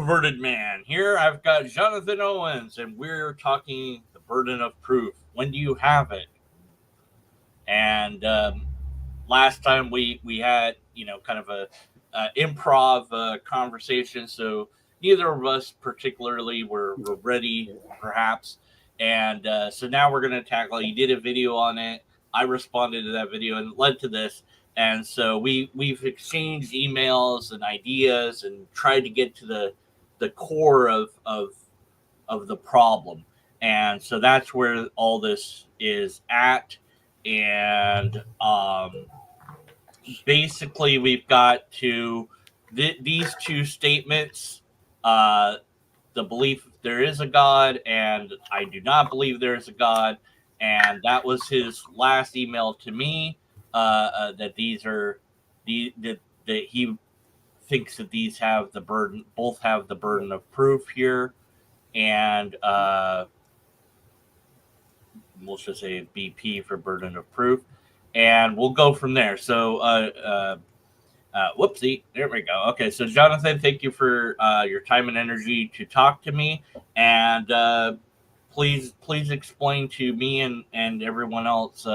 Controverted Man. Here I've got Jonathan Owens, and we're talking the burden of proof. When do you have it? And last time we had kind of a improv conversation, so neither of us particularly were ready, perhaps. And so now we're going to tackle. You did a video on it. I responded to that video, and it led to this. And so we've exchanged emails and ideas and tried to get to the core of the problem. And so that's where all this is at. And basically, we've got to these two statements: the belief there is a God, and I do not believe there is a God. And that was his last email to me. That these are that he thinks that these have the burden, both have the burden of proof here, and we'll just say BP for burden of proof, and we'll go from there. So, whoopsie, there we go. Okay, so Jonathan, thank you for your time and energy to talk to me, and please explain to me and everyone else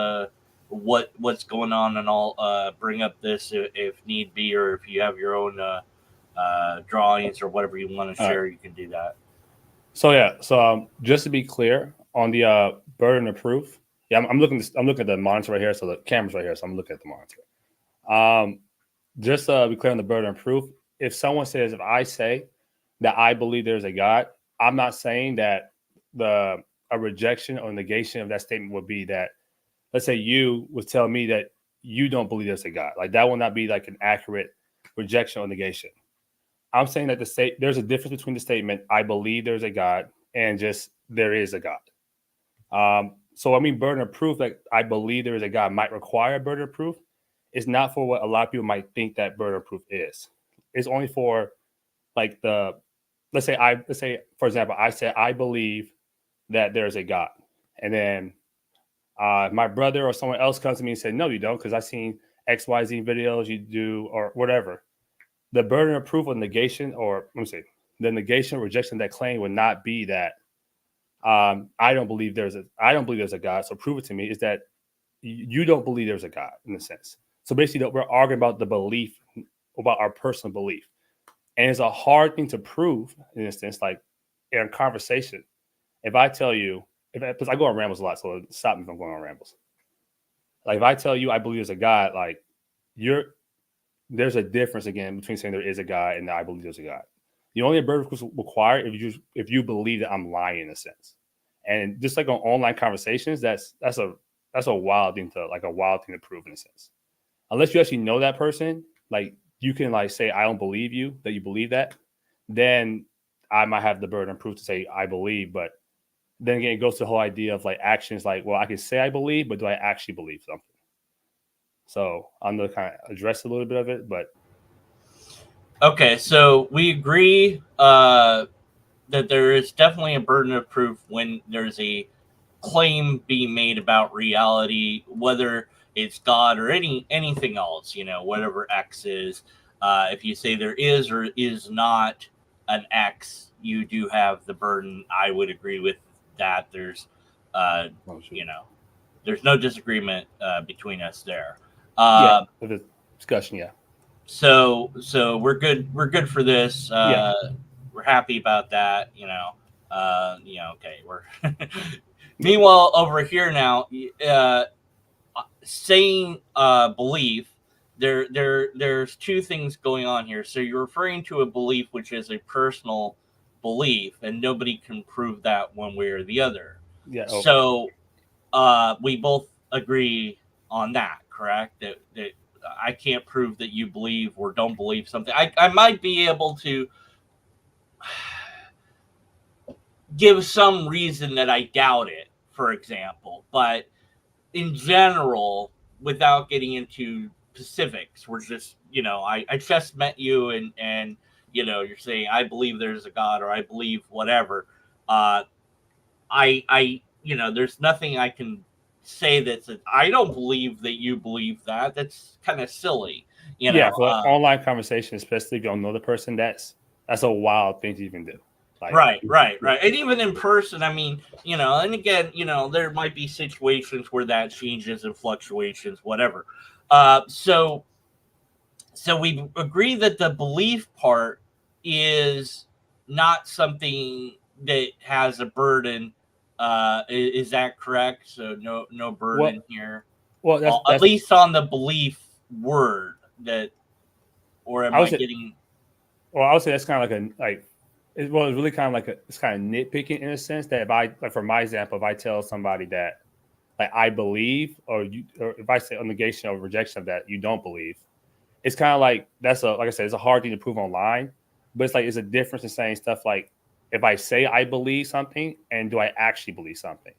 what's going on, and I'll bring up this if need be, or if you have your own drawings or whatever you want to share, you can do that. So just to be clear on the burden of proof, I'm looking at the monitor right here, so the camera's right here, so I'm looking at the monitor. Just to be clear on the burden of proof, if I say that I believe there's a God, I'm not saying that a rejection or negation of that statement would be that, let's say you would tell me that you don't believe there's a God. Like, that will not be like an accurate rejection or negation. I'm saying that there's a difference between the statement, I believe there's a God, and just there is a God. So I mean, burden of proof, like I believe there is a God, might require a burden of proof. It's not for what a lot of people might think that burden of proof is. It's only for like let's say for example, I said I believe that there's a God, and then my brother or someone else comes to me and said, no, you don't, because I've seen XYZ videos you do or whatever. The burden of proof of negation, or let me say, the negation or rejection of that claim would not be that I don't believe there's a God, so prove it to me. Is that you don't believe there's a God, in a sense. So basically, we're arguing about the belief, about our personal belief, and it's a hard thing to prove, in a sense. Like in a conversation, if I tell you, because I go on rambles a lot, so stop me if I'm going on rambles. Like if I tell you I believe there's a God, like there's a difference again between saying there is a God and I believe there's a God. The only burden of proof required if you believe that I'm lying, in a sense. And just like on online conversations, that's a wild thing to prove, in a sense. Unless you actually know that person, like you can like say I don't believe you, that you believe that, then I might have the burden of proof to say I believe. But then again, it goes to the whole idea of like actions, like, well, I can say I believe, but do I actually believe something? So I'm going to kind of address a little bit of it, but. Okay, so we agree that there is definitely a burden of proof when there's a claim being made about reality, whether it's God or anything else, whatever X is. If you say there is or is not an X, you do have the burden. I would agree with that. There's, there's no disagreement between us there. Yeah, with the discussion, yeah. So we're good. We're good for this. We're happy about that. Okay. We're meanwhile over here now. Saying belief. There's two things going on here. So you're referring to a belief which is a personal belief, and nobody can prove that one way or the other. Yeah. Okay. So we both agree on that, correct? That I can't prove that you believe or don't believe something. I might be able to give some reason that I doubt it, for example. But in general, without getting into specifics, we're just, I just met you and you're saying, I believe there's a God or I believe whatever. There's nothing I can say that says, I don't believe that you believe that. That's kind of silly. For online conversation, especially if you don't know the person, that's That's a wild thing to even do. Like, right. And even in person, I mean, and again, there might be situations where that changes and fluctuations, whatever. So we agree that the belief part is not something that has a burden. Is that correct? So no burden well, here. well, At that's. least on the belief word that, or am I would I say, getting? well, I would say that's kind of it's really kind of it's kind of nitpicking in a sense that if I, like for my example, if I tell somebody that like I believe, or if I say a negation or rejection of that, you don't believe, it's kind of like like I said, it's a hard thing to prove online, but it's a difference in saying stuff like if I say I believe something and do I actually believe something.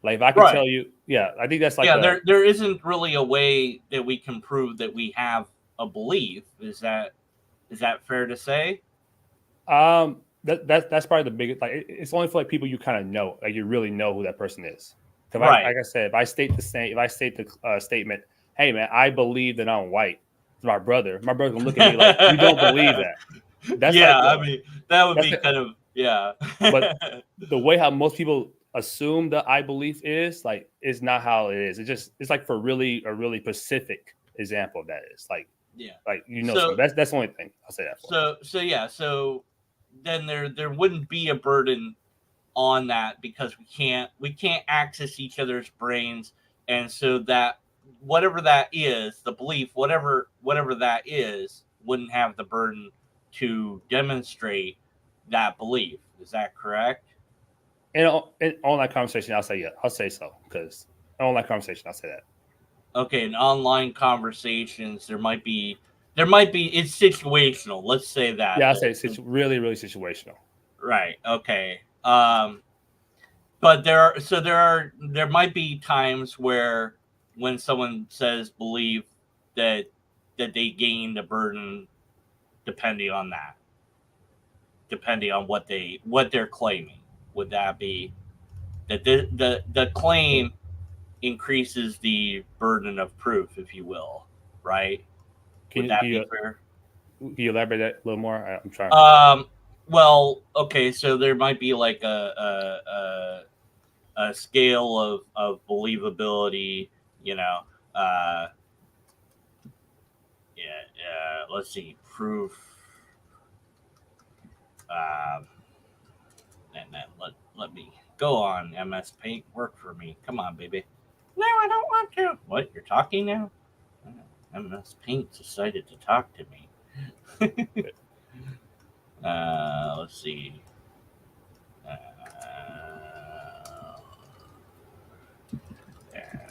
Like if I can Right. tell you, yeah, I think that's like Yeah, there isn't really a way that we can prove that we have a belief. Is that fair to say? that's probably the biggest. Like it's only for like people you kind of know, like you really know who that person is. Because Right. like I said, if I state the statement, hey man, I believe that I'm white to my brother can look at me like you don't believe that. That's Yeah, like I mean that would that's be kind of yeah. but the way how most people assume that I belief is like is not how it is. It's like for a really specific example of that is Yeah. like So that's the only thing I'll say that for. so then there wouldn't be a burden on that because we can't access each other's brains, and so that whatever that is, the belief, whatever that is, wouldn't have the burden to demonstrate that belief. Is that correct? In online conversation, I'll say yeah. I'll say so because online conversation, I'll say that. Okay, in online conversations it's situational, let's say that. Yeah, I'll say it's really really situational. Right, okay. But there might be times where when someone says believe that they gain a burden depending on that, depending on what they're claiming. Would that be that the claim increases the burden of proof, if you will, right? Can Would you that be fair? can you elaborate that a little more? I'm trying. Um. Well, okay. So there might be like a scale of believability. You know. Uh. Yeah. Let's see. Proof. Um. And then let me go on. MS Paint, work for me. Come on, baby. No, I don't want to. What? You're talking now? MS Paint decided to talk to me. Let's see. Uh,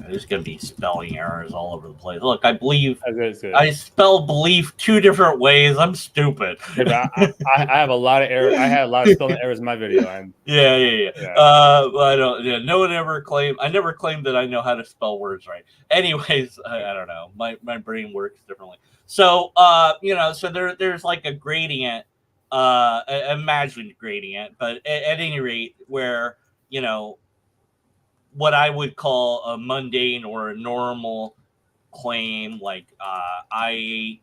there's going to be spelling errors all over the place. Look, I believe I spell belief two different ways. I'm stupid. Yeah, I have a lot of errors. I had a lot of spelling errors in my video. And yeah. I don't. Yeah, no one ever claimed. I never claimed that I know how to spell words right. Anyways, I don't know. My brain works differently. So, so there's like a gradient, imagined gradient, but at any rate, where what I would call a mundane or a normal claim, like I ate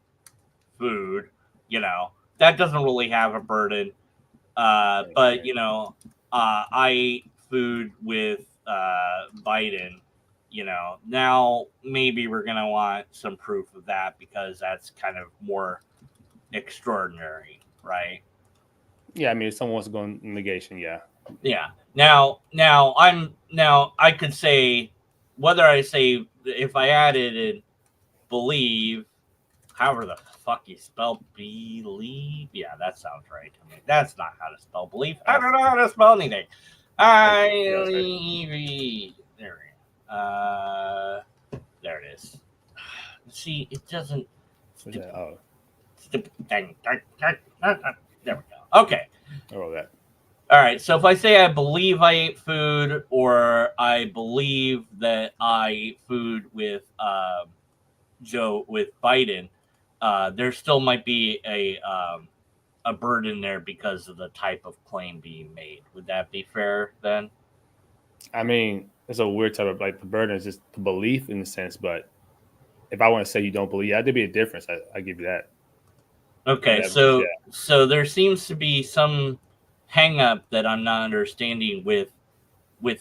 food, that doesn't really have a burden. But I ate food with Biden. Now maybe we're gonna want some proof of that because that's kind of more extraordinary, right? yeah, I mean, if someone wants to go in negation, yeah. Yeah. Now I could say whether I say if I added in believe, however the fuck you spell believe. Yeah, that sounds right to me. That's not how to spell belief. I don't know how to spell anything. There it is. See, it doesn't. Stupid thing. There we go. Okay. I wrote that. All right. So if I say I believe I ate food, or I believe that I ate food with with Biden, there still might be a burden there because of the type of claim being made. Would that be fair then? I mean, it's a weird type of like the burden is just the belief in a sense, but if I want to say you don't believe, yeah, there'd be a difference. I give you that. Okay, so there seems to be some hang up that I'm not understanding with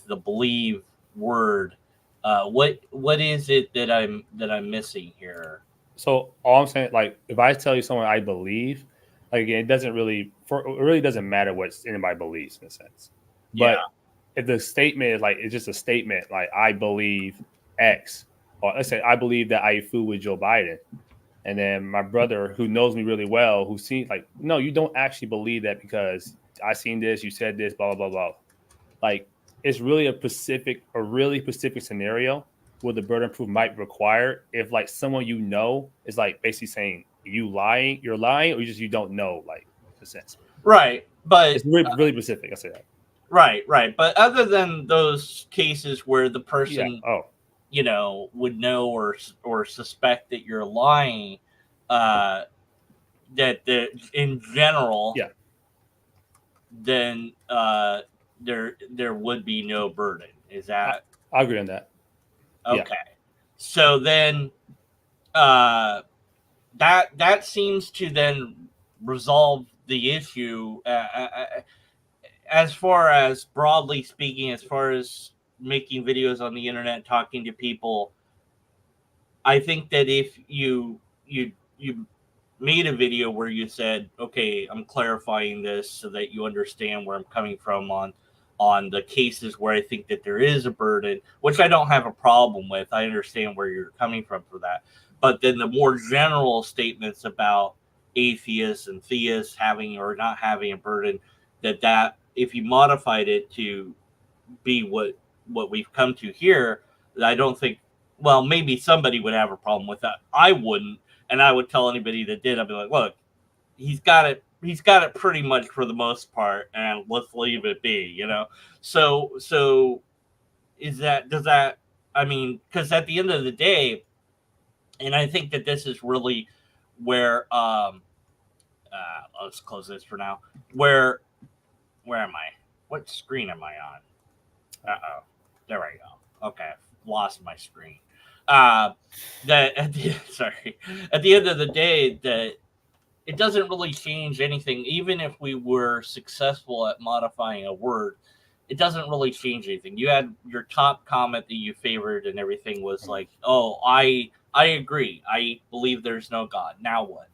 the believe word. What is it that I'm missing here? So all I'm saying, like, if I tell you someone I believe, like again, it really doesn't matter what anybody believes in a sense. Yeah. But if the statement is like it's just a statement, like I believe X, or let's say I believe that I eat food with Joe Biden, and then my brother who knows me really well, who sees like, no, you don't actually believe that because I seen this, you said this, blah blah blah blah. Like it's really a really specific scenario where the burden of proof might require if like someone you know is like basically saying you're lying, or you don't know, like in a sense. Right, but It's really specific. I say that. right. But other than those cases where the Yeah. person, Oh, would know or suspect that you're lying, uh, that in general, yeah. then there would be no burden. Is I, that I agree on that. Yeah. okay? So then, uh, that seems to then resolve the issue. As far as broadly speaking, as far as making videos on the internet, talking to people, I think that if you made a video where you said, "Okay, I'm clarifying this so that you understand where I'm coming from on the cases where I think that there is a burden," which I don't have a problem with. I understand where you're coming from for that. But then the more general statements about atheists and theists having or not having a burden, that if you modified it to be what we've come to here, I don't think. Well, maybe somebody would have a problem with that. I wouldn't, and I would tell anybody that did. I'd be like, "Look, he's got it. He's got it pretty much for the most part, and let's leave it be." So is that does that? I mean, because at the end of the day, and I think that this is really where let's close this for now. Where am I? What screen am I on? Uh-oh. There we go. Okay. I've lost my screen. That at the sorry. At the end of the day, that it doesn't really change anything. Even if we were successful at modifying a word, it doesn't really change anything. You had your top comment that you favored and everything was like, "Oh, I agree. I believe there's no God. Now what?"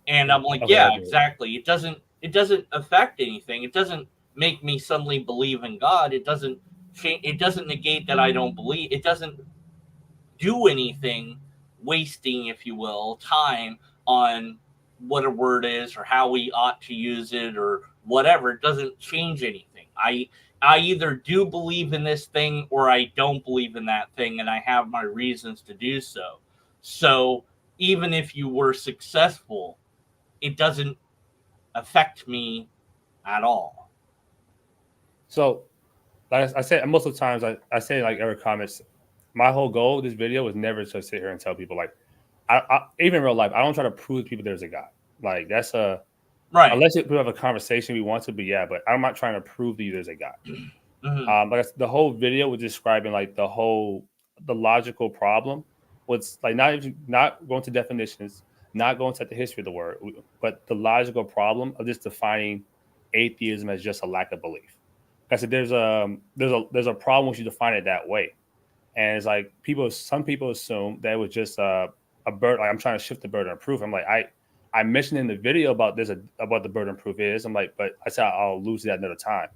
And I'm like, Okay. "Yeah, exactly. It doesn't affect anything. It doesn't make me suddenly believe in God. It doesn't change. It doesn't negate that I don't believe. It doesn't do anything, wasting, if you will, time on what a word is or how we ought to use it or whatever. It doesn't change anything. I either do believe in this thing or I don't believe in that thing, and I have my reasons to do so. So even if you were successful, it doesn't affect me at all. So, like I said, most of the times I say like every comments. My whole goal of this video was never to sit here and tell people like, even in real life, I don't try to prove to people there's a God. Like that's a Right. unless we have a conversation we want to, but yeah, but I'm not trying to prove to you there's a God. Mm-hmm. Like the whole video was describing like the logical problem was like not going to definitions, not going to the history of the word, but the logical problem of just defining atheism as just a lack of belief. I said there's a problem once you define it that way, and it's like some people assume that it was just a burden. Like I'm trying to shift the burden of proof. I'm like I mentioned in the video about about the burden of proof is. I'm like, but I said I'll lose that another time.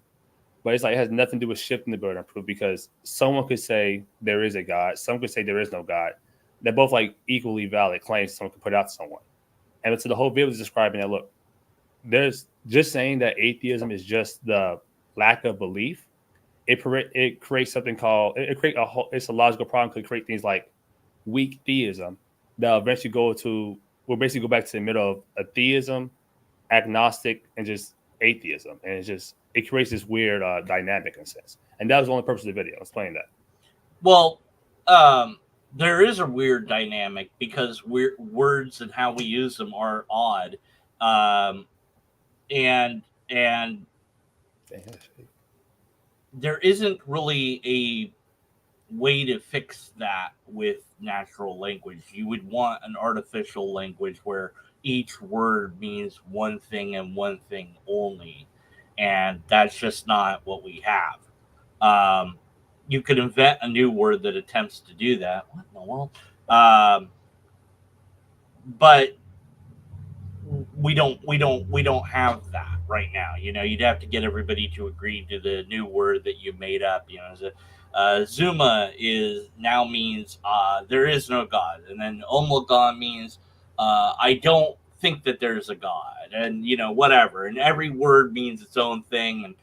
But it's like it has nothing to do with shifting the burden of proof because someone could say there is a God, some could say there is no God. They're both like equally valid claims someone could put out to someone. And so the whole video is describing that look, there's just saying that atheism is just the lack of belief. It creates something called it create a whole it's a logical problem, could create things like weak theism that eventually will basically go back to the middle of a theism, agnostic, and just atheism, and it creates this weird dynamic in a sense. And that was the only purpose of the video. Explain that. Well, there is a weird dynamic because words and how we use them are odd, um, and there isn't really a way to fix that with natural language. You would want an artificial language where each word means one thing and one thing only, and that's just not what we have. You could invent a new word that attempts to do that. What in the world? But we don't have that right now. You'd have to get everybody to agree to the new word that you made up. Zuma is now means there is no God, and then Omegon means I don't think that there's a God, and whatever. And every word means its own thing, and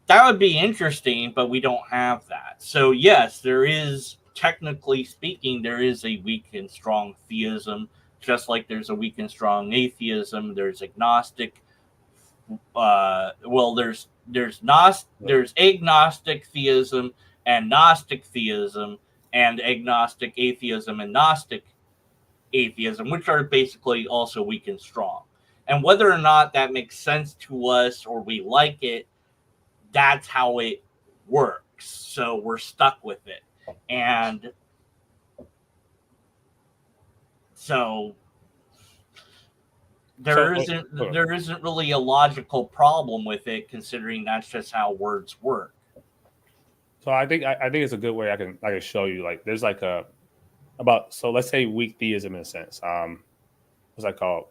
that would be interesting, but we don't have that. So yes, there is, technically speaking, there is a weak and strong theism, just like there's a weak and strong atheism. There's agnostic. There's agnostic theism and gnostic theism, and agnostic atheism and gnostic atheism, which are basically also weak and strong. And whether or not that makes sense to us or we like it, that's how it works. So we're stuck with it. And so there isn't really a logical problem with it, considering that's just how words work. So I think it's a good way I can show you. Like there's like so let's say weak theism in a sense. What's that called?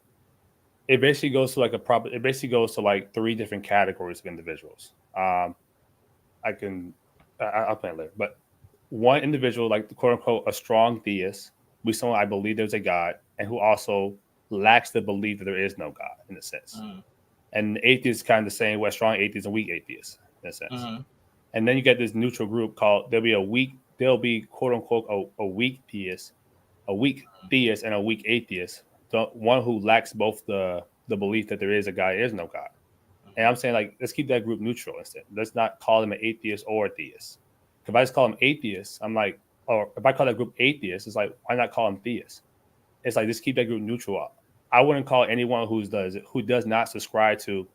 It basically goes to it basically goes to like three different categories of individuals. I'll plan later. But one individual, like the quote unquote a strong theist, we someone I believe there's a God, and who also lacks the belief that there is no God in a sense. And the atheist is kind of the same way, strong atheist and weak atheist in a sense. And then you get this neutral group called there'll be quote unquote a weak theist, and a weak atheist. The one who lacks both the belief that there is a God, there is no God. And I'm saying, like, let's keep that group neutral instead. Let's not call them an atheist or a theist. If I just call them atheists, I'm like, or if I call that group atheist, it's like, why not call them theists? It's like, just keep that group neutral. I wouldn't call anyone who does not subscribe to,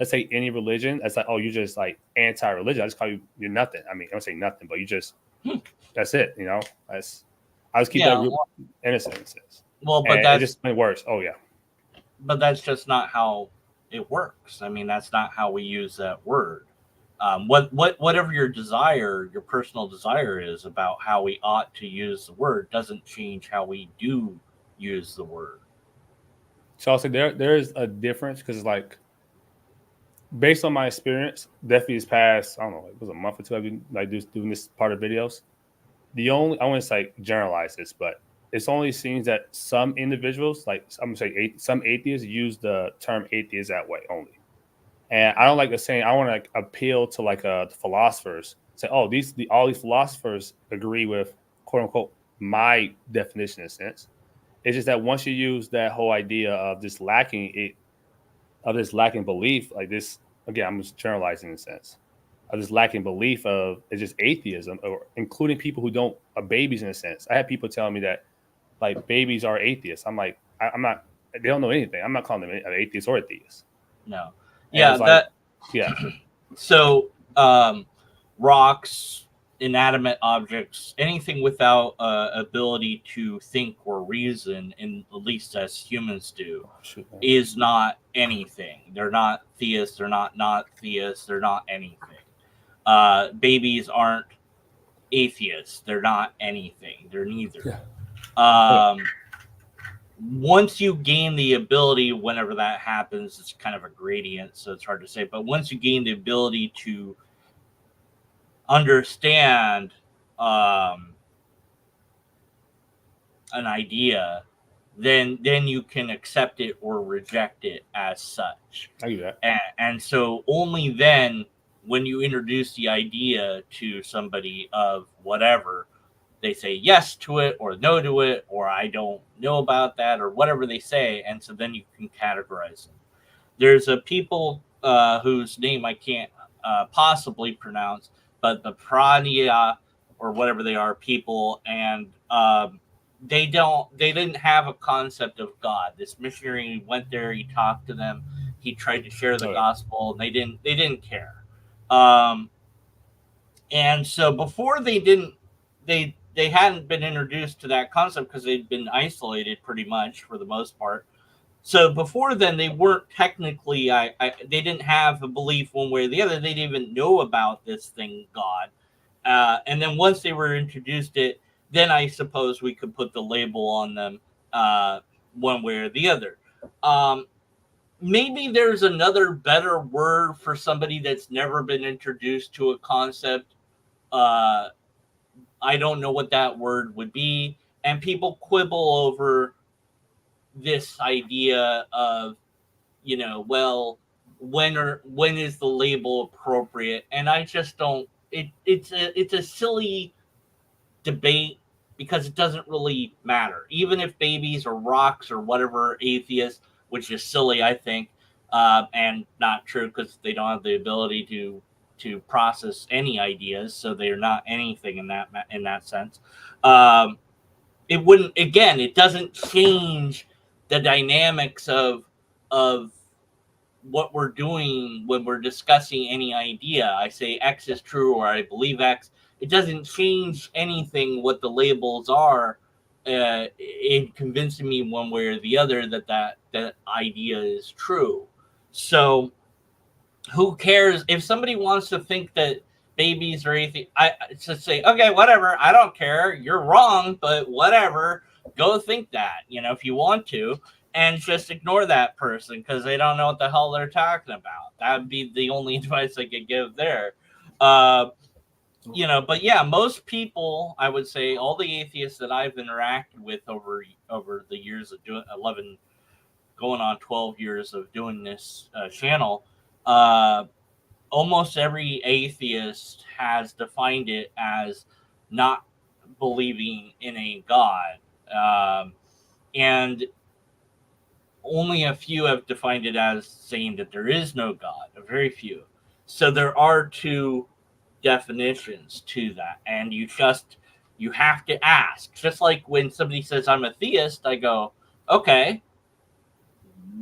let's say, any religion. It's like, oh, you're just like anti-religion. I just call you're nothing. I mean, I don't say nothing, but you just, that's it. I just keep that group innocent. Well, but it just made worse. Oh yeah. But that's just not how it works. I mean, that's not how we use that word. Whatever your personal desire is about how we ought to use the word, doesn't change how we do use the word. So I'll say there is a difference, because like, based on my experience, definitely this past, I don't know, it was a month or two I've been like doing this part of videos. I want to say generalize this, but it's only seems that some individuals, like I'm gonna say some atheists, use the term atheist that way only. And I don't like the saying. I want to like appeal to like the philosophers. Say, oh, all these philosophers agree with quote unquote my definition in a sense. It's just that once you use that whole idea of this lacking belief, like this again, I'm just generalizing in a sense of this lacking belief of it's just atheism, or including people who don't babies in a sense. I have people telling me that like babies are atheists. I'm like, I'm not. They don't know anything. I'm not calling them an atheist or a theist. No. Yeah. So, rocks, inanimate objects, anything without ability to think or reason, at least as humans do, is not anything. They're not theists. They're not theists. They're not anything. Babies aren't atheists. They're not anything. They're neither. Yeah. Once you gain the ability, whenever that happens, it's kind of a gradient, so it's hard to say. But once you gain the ability to understand an idea, then you can accept it or reject it as such. I do that. And so only then, when you introduce the idea to somebody of whatever, they say yes to it or no to it, or I don't know about that, or whatever they say. And so then you can categorize them. There's a people whose name I can't possibly pronounce, but the Prania or whatever they are people, and they didn't have a concept of God. This missionary went there, he talked to them, he tried to share the gospel, and they didn't care. And so before they they hadn't been introduced to that concept because they'd been isolated pretty much for the most part. So before then, they weren't technically. They didn't have a belief one way or the other. They didn't even know about this thing, God. And then once they were introduced it, then I suppose we could put the label on them one way or the other. Um, Maybe there's another better word for somebody that's never been introduced to a concept. Uh, I don't know what that word would be. And people quibble over this idea of, well, when is the label appropriate? And I just don't. It's a silly debate because it doesn't really matter. Even if babies or rocks or whatever atheists, which is silly, I think, and not true because they don't have the ability to process any ideas, so they're not anything in that sense. It wouldn't. Again, it doesn't change the dynamics of what we're doing when we're discussing any idea. I say X is true or I believe X. It doesn't change anything what the labels are in convincing me one way or the other that idea is true. So who cares if somebody wants to think that babies are anything? I just say, okay, whatever. I don't care. You're wrong, but whatever. Go think that, if you want to, and just ignore that person because they don't know what the hell they're talking about. That would be the only advice I could give there. But yeah, most people, I would say, all the atheists that I've interacted with over the years of doing 11, going on 12 years of doing this channel, almost every atheist has defined it as not believing in a God. And only a few have defined it as saying that there is no God, a very few. So there are two definitions to that. And you have to ask. Just like when somebody says I'm a theist, I go, okay,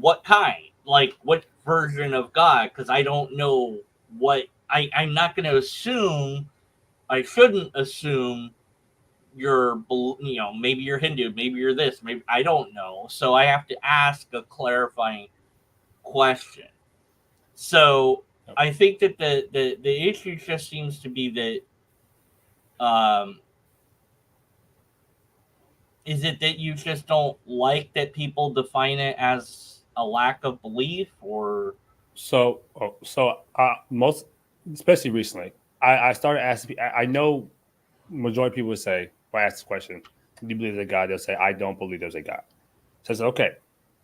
what kind? Like what version of God? Because I don't know I'm not going to assume, I shouldn't assume you're, maybe you're Hindu, maybe you're this, maybe I don't know. So I have to ask a clarifying question. So I think that the issue just seems to be that is it that you just don't like that people define it as a lack of belief, or Most, especially recently, I started asking. I know majority of people would say, if I ask this question, do you believe there's a God? They'll say, I don't believe there's a God. So I said, okay,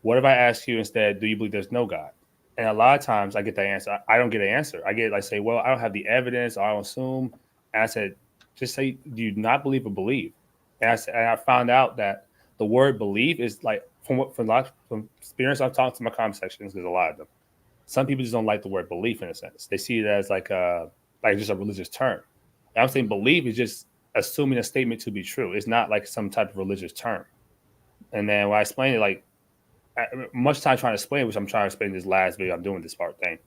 what if I ask you instead, do you believe there's no God? And a lot of times I get the answer. I don't get an answer. I say, well, I don't have the evidence. Or I don't assume. And I said, just say, do you not believe or believe? And I found out that the word believe is like, from experience I've talked to my comment sections, there's a lot of them. Some people just don't like the word belief in a sense. They see it as like just a religious term. And I'm saying belief is just assuming a statement to be true. It's not like some type of religious term. And then when I explain it, like much time trying to explain, which I'm trying to explain in this last video, I'm doing this part thing.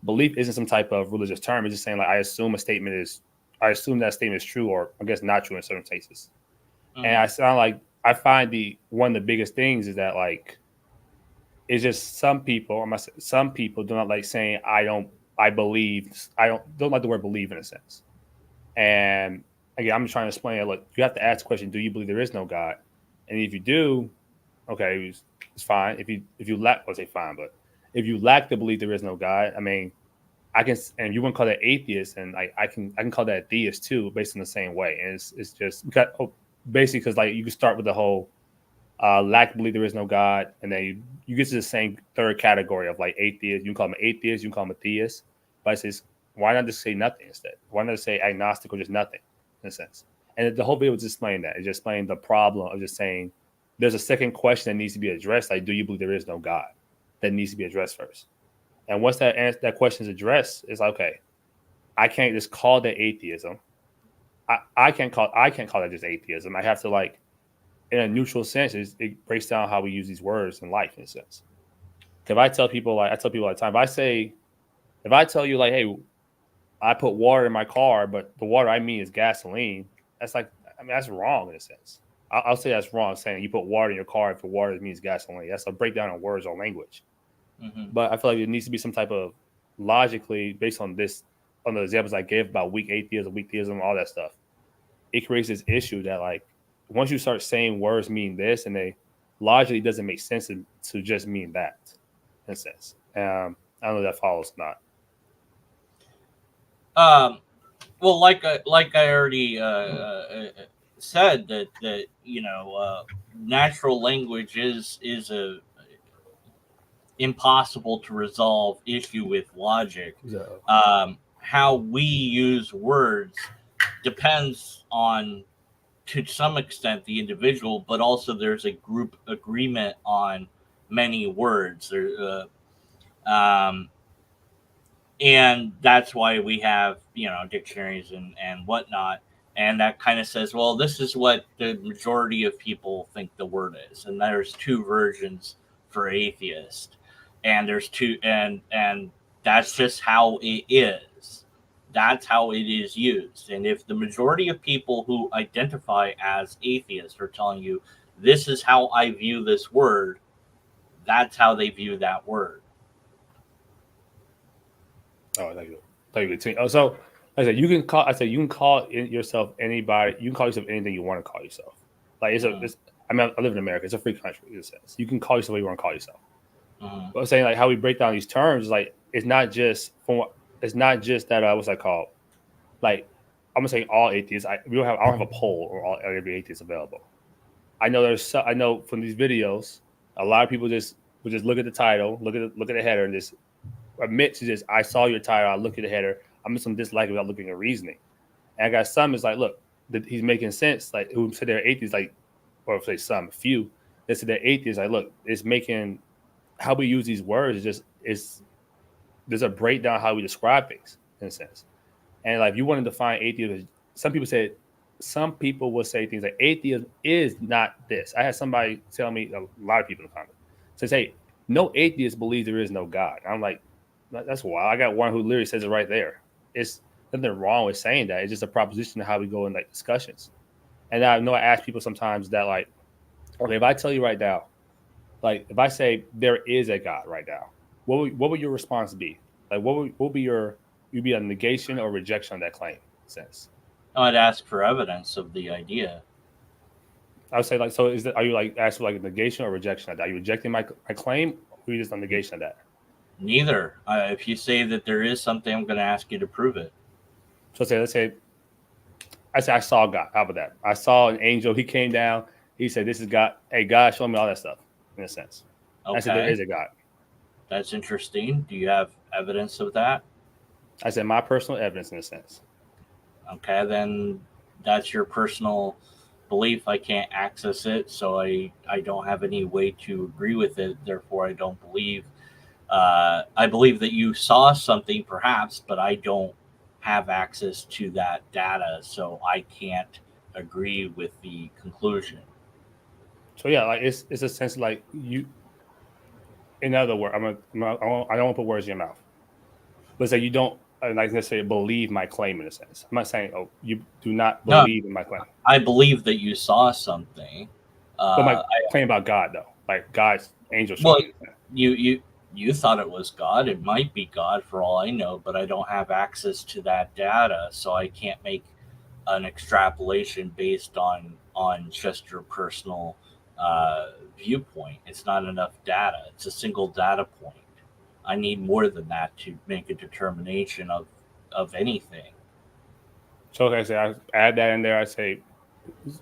Belief isn't some type of religious term. It's just saying like I assume that statement is true, or I guess not true in certain cases. Mm-hmm. And I find one of the biggest things is that like it's just some people do not like saying I don't like the word believe in a sense. And again, I'm just trying to explain it. Look, you have to ask the question: do you believe there is no God? And if you do, okay, it's fine. If you lack, I'll say fine. But if you lack the belief there is no God, I mean, I can, and you wouldn't call that atheist, and I can call that theist too, based on the same way. And it's just basically because like you can start with the whole lack of belief there is no God, and then you get to the same third category of like atheist. You can call them atheist, you can call them a theist. But it says, why not just say nothing instead? Why not say agnostic or just nothing in a sense? And the whole video was explaining that. It's just explaining the problem of just saying there's a second question that needs to be addressed. Like, do you believe there is no God? That needs to be addressed first. And once that question is addressed, it's like, okay, I can't just call that atheism. I can't call that just atheism. I have to, like, in a neutral sense, it breaks down how we use these words in life in a sense. If I tell people, like I tell people all the time, if I tell you like, hey, I put water in my car, but the water I mean is gasoline. That's like, mean, that's wrong in a sense. I'll say that's wrong, saying you put water in your car if the water means gasoline. That's a breakdown of words or language. Mm-hmm. But I feel like there needs to be some type of logically based on this, on the examples I gave about weak atheism, weak theism, all that stuff. It creates this issue that like once you start saying words mean this and they logically doesn't make sense to just mean that in a sense. I don't know if that follows or not. Well, like I already said that natural language is a impossible to resolve issue with logic. So, How we use words depends on, to some extent, the individual, but also there's a group agreement on many words. And that's why we have dictionaries and whatnot, and that kind of says, well, this is what the majority of people think the word is, and there's two versions for atheist, and there's two, and that's just how it is. That's how it is used. And if the majority of people who identify as atheist are telling you this is how I view this word, that's how they view that word. oh, thank you. Thank you. Oh, so like I said, you can call. I said you can call yourself anybody. You can call yourself anything you want to call yourself. Like it's. I mean, I live in America. It's a free country. In a sense, you can call yourself what you want to call yourself. But I'm saying like how we break down these terms is like it's not just that what's that called? Like I'm gonna say all atheists. I don't have a poll or all every atheist available. I know from these videos, a lot of people just will just look at the title, look at the header, and just admit to just I saw your title, I look at the header, I'm just some dislike without looking at reasoning. And I got some is like, look, he's making sense, like who said they're atheists, like, or say some few that said they're atheists, like, look, it's making how we use these words is there's a breakdown how we describe things in a sense. And like if you want to define atheism, some people will say things like atheism is not this. I had somebody tell me, a lot of people in the comments, says, hey, no atheist believes there is no God. I'm like, that's wild. I got one who literally says it right there. It's nothing wrong with saying that. It's just a proposition of how we go in like discussions. And I know I ask people sometimes that like, okay, if I tell you right now, like if I say there is a God right now, what would your response be? Like what would be you'd be a negation or rejection of that claim sense? I'd ask for evidence of the idea. I would say like, so are you like asking like a negation or rejection of that? Are you rejecting my claim or are you just a negation of that? Neither. If you say that there is something, I'm going to ask you to prove it. So let's say I saw God. How about that? I saw an angel. He came down. He said, this is God. Hey, God, show me all that stuff in a sense. Okay. I said, there is a God. That's interesting. Do you have evidence of that? I said, my personal evidence in a sense. Okay, then that's your personal belief. I can't access it, so I don't have any way to agree with it. Therefore, I don't believe. I believe that you saw something, perhaps, but I don't have access to that data, so I can't agree with the conclusion. So yeah, like it's a sense like you. In other words, I don't want to put words in your mouth, but say you don't like necessarily believe my claim in a sense. I'm not saying you do not believe in my claim. I believe that you saw something. But my claim about God though, like God's angel. Well, you thought it was God. It might be God for all I know, but I don't have access to that data, so I can't make an extrapolation based on just your personal viewpoint. It's not enough data. It's a single data point. I need more than that to make a determination of anything. So like I say, I add that in there. I say,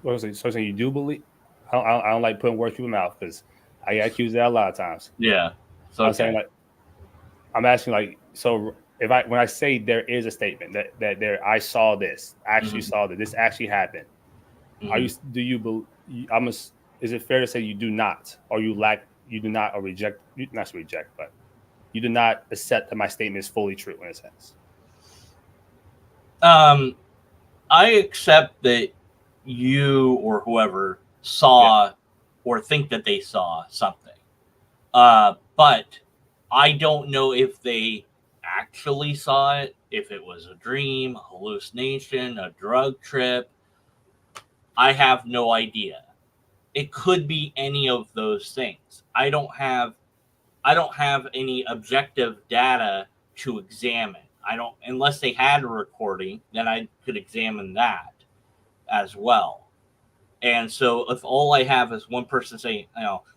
what was it? So you do believe? I don't like putting words in people's mouth because I get accused of that a lot of times. Yeah. So I'm saying like, I'm asking like, so when I say there is a statement that there I saw this, actually saw that this actually happened. Is it fair to say you do not, or you do not, or reject, not to reject, but you do not accept that my statement is fully true in a sense? I accept that you or whoever saw or think that they saw something. But I don't know if they actually saw it, if it was a dream, a hallucination, a drug trip. I have no idea. It could be any of those things. I don't have any objective data to examine. I don't, unless they had a recording, then I could examine that as well. And so if all I have is one person saying,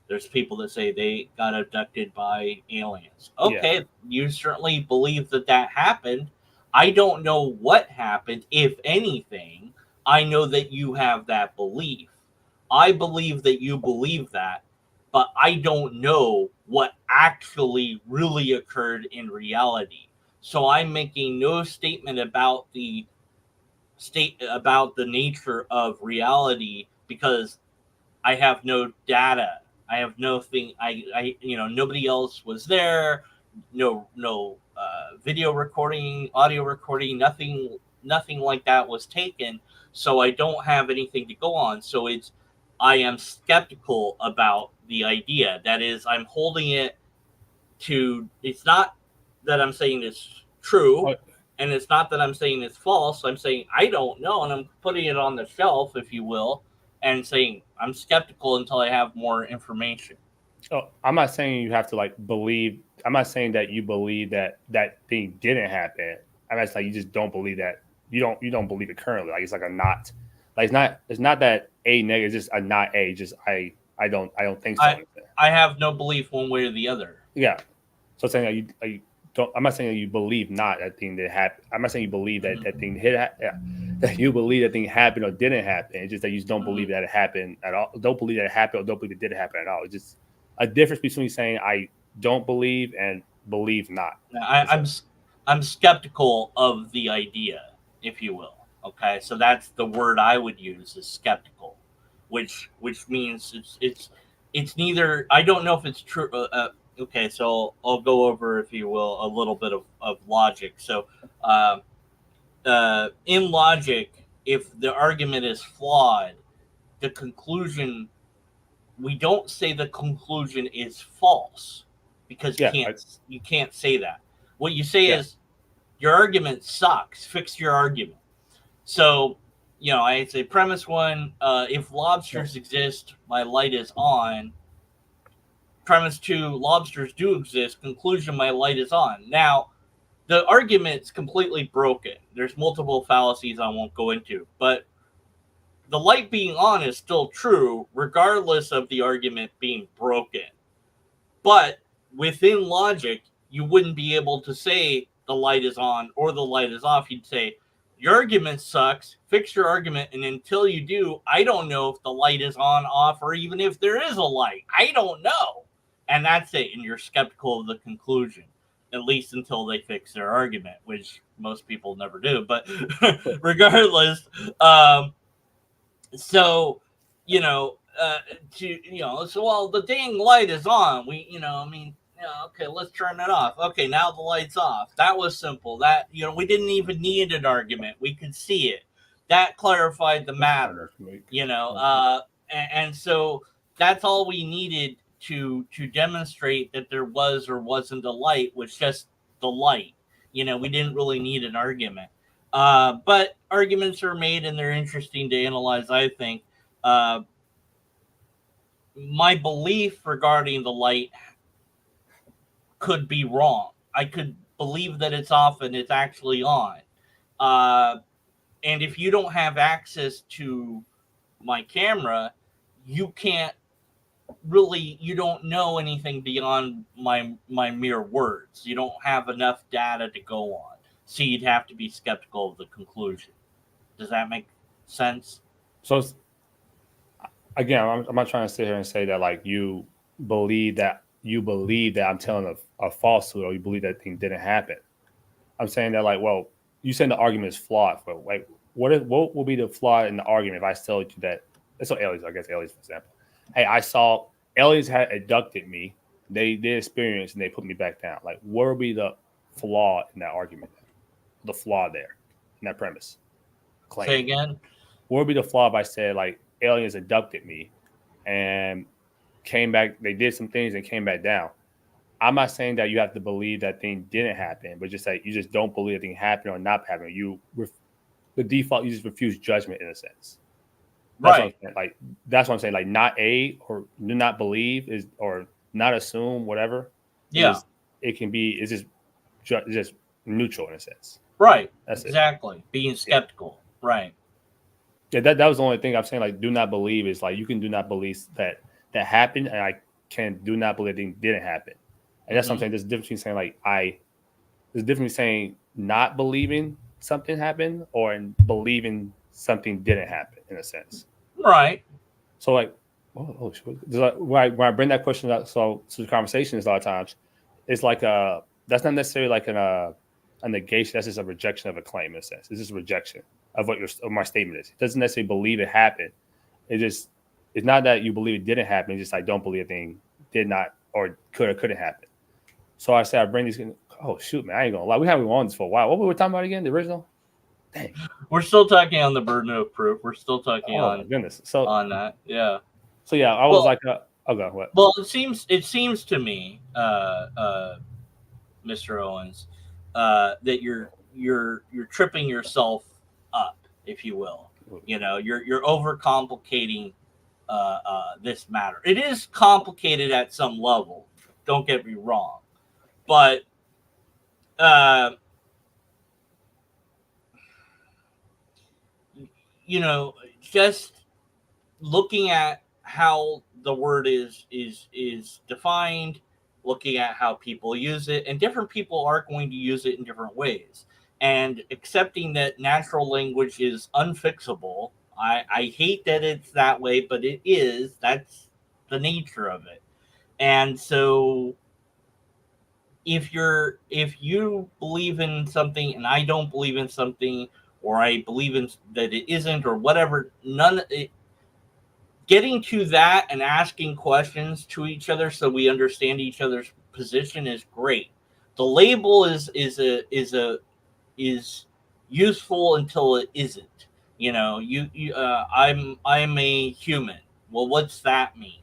there's people that say they got abducted by aliens. Yeah. Okay, you certainly believe that that happened. I don't know what happened, if anything. I know that you have that belief. I believe that you believe that, but I don't know what actually really occurred in reality. So I'm making no statement about the nature of reality because I have no data. I have no thing. Nobody else was there. No video recording, audio recording, nothing like that was taken. So I don't have anything to go on. So I am skeptical about the idea. That is, I'm holding it to. It's not that I'm saying it's true, Oh, and it's not that I'm saying it's false. I'm saying I don't know, and I'm putting it on the shelf, if you will, and saying I'm skeptical until I have more information. oh, I'm not saying you have to like believe. I'm not saying that you believe that that thing didn't happen. I'm just like you just don't believe that you don't believe it currently. Like it's like a not. Like it's not that a negative. It's just a not a. Just I don't think so. I I have no belief one way or the other. Yeah. So saying that you don't. I'm not saying that you believe not that thing that happened. I'm not saying you believe that Mm-hmm. that thing hit. Yeah, that you believe that thing happened or didn't happen. It's just that you just don't Mm-hmm. believe that it happened at all. Don't believe that it happened or don't believe it didn't happen at all. It's just a difference between saying I don't believe and believe not. I, That's I'm it. I'm skeptical of the idea, if you will. Okay, so that's the word I would use is skeptical, which means it's neither. I don't know if it's true. Okay, so I'll go over, if you will, a little bit of logic. So, um, in logic, if the argument is flawed, the conclusion we don't say the conclusion is false because Yeah. you can't say that. What you say Yeah. is your argument sucks. Fix your argument. So, I say premise one: if No. lobsters exist, my light is on. Premise two: lobsters do exist. Conclusion: my light is on. Now, the argument's completely broken. There's multiple fallacies I won't go into, but the light being on is still true, regardless of the argument being broken. But within logic, you wouldn't be able to say the light is on or the light is off. You'd say, your argument sucks, fix your argument, and until you do, I don't know if the light is on, off, or even if there is a light. I don't know. And that's it. And you're skeptical of the conclusion, at least until they fix their argument, which most people never do. But regardless, so you know so well the dang light is on, okay, let's turn it off. Okay, now the light's off. That was simple. That we didn't even need an argument. We could see it. That clarified the That's fine matter. next week. you know Okay. uh and so that's all we needed to demonstrate that there was or wasn't a light, was just the light. We didn't really need an argument. But arguments are made and they're interesting to analyze, I think. Uh, my belief regarding the light could be wrong. I could believe that it's off and it's actually on. Uh, and if you don't have access to my camera, you can't you don't know anything beyond my mere words. You don't have enough data to go on. So you'd have to be skeptical of the conclusion. Does that make sense? So again, I'm not trying to sit here and say that like you believe that I'm telling a falsehood or you believe that thing didn't happen. I'm saying that like, well, you saying the argument is flawed. But like, what will be the flaw in the argument if I tell you that? Let's say aliens, I guess aliens for example. Hey, I saw aliens had abducted me. They did experience and they put me back down. Like, what would be the flaw in that argument? The flaw there in that premise Say claim. again. What would be the flaw if I said like aliens abducted me and came back? They did some things and came back down. I'm not saying that you have to believe that thing didn't happen, but just like you just don't believe that thing happened or not happened. The default, you just refuse judgment in a sense. That's what Right. I'm saying. Like that's what I'm saying. Like not a or do not believe is or not assume whatever. Yeah. It can be it's just neutral in a sense. Right. That's it. Exactly. Being Yeah. skeptical. Right. Yeah, that was the only thing I'm saying. Like, do not believe is like you can do not believe that happened, and I can do not believe it didn't happen. And that's what I'm saying. There's a difference between saying like there's a difference between saying not believing something happened or in believing something didn't happen in a sense. Right. So like, when I bring that question up, so to the conversation is a lot of times, it's like that's not necessarily like a negation. That's just a rejection of a claim in a sense. It's just a rejection of of my statement is. It doesn't necessarily believe it happened. It's not that you believe it didn't happen. It's just I don't believe a thing did not or could or couldn't happen. So I say I bring these. Oh shoot, man! I ain't gonna lie. We haven't been on this for a while. What were we talking about again? The original? Dang. We're still talking on the burden of proof. We're still talking Oh my goodness. So on that. Yeah. yeah, I was Well, like, okay, what? well, it seems to me, Mr. Owens, that you're tripping yourself up, if you will. You know, you're overcomplicating this matter. It is complicated at some level. Don't get me wrong, but uh, you know, just looking at how the word is defined, looking at how people use it, and different people are going to use it in different ways. And accepting that natural language is unfixable. I hate that it's that way, but it is. That's the nature of it. And so if you believe in something and I don't believe in something, or I believe in that it isn't, or whatever, getting to that and asking questions to each other so we understand each other's position is great. The label is useful until it isn't. You know, I'm a human. Well, what's that mean?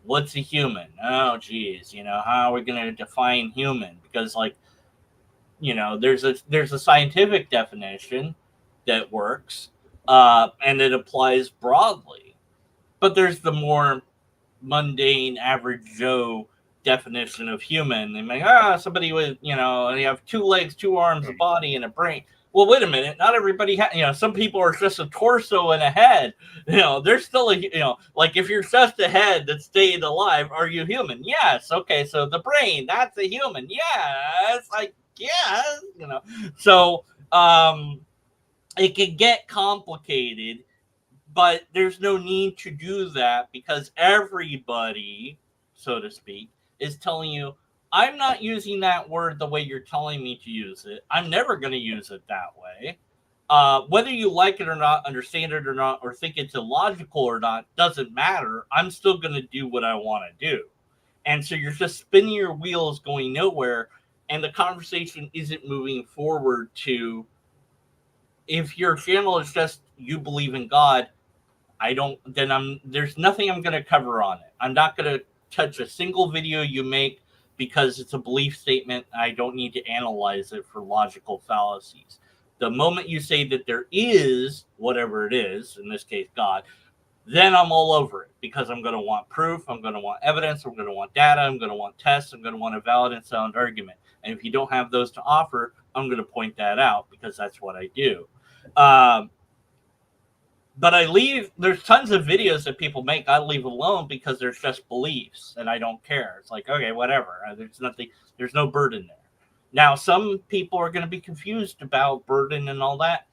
What's a human? Oh, geez, how are we going to define human? Because, like, there's a scientific definition that works, and it applies broadly. But there's the more mundane, average Joe definition of human. They make somebody with they have two legs, two arms, a body, and a brain. Well, wait a minute. Not everybody some people are just a torso and a head. There's still like if you're just a head that stayed alive, are you human? Yes. Okay. So the brain, that's a human. Yeah. It's like, yeah. So it can get complicated, but there's no need to do that because everybody, so to speak, is telling you, I'm not using that word the way you're telling me to use it. I'm never going to use it that way. Whether you like it or not, understand it or not, or think it's illogical or not, doesn't matter. I'm still going to do what I want to do. And so you're just spinning your wheels going nowhere. And the conversation isn't moving forward to, if your channel is just you believe in God, there's nothing I'm going to cover on it. I'm not going to touch a single video you make because it's a belief statement. I don't need to analyze it for logical fallacies. The moment you say that there is whatever it is, in this case, God, then I'm all over it because I'm going to want proof. I'm going to want evidence. I'm going to want data. I'm going to want tests. I'm going to want a valid and sound argument. And if you don't have those to offer, I'm going to point that out because that's what I do. But there's tons of videos that people make I leave alone because there's just beliefs and I don't care. It's like, okay, whatever. There's no burden there. Now, some people are going to be confused about burden and all that,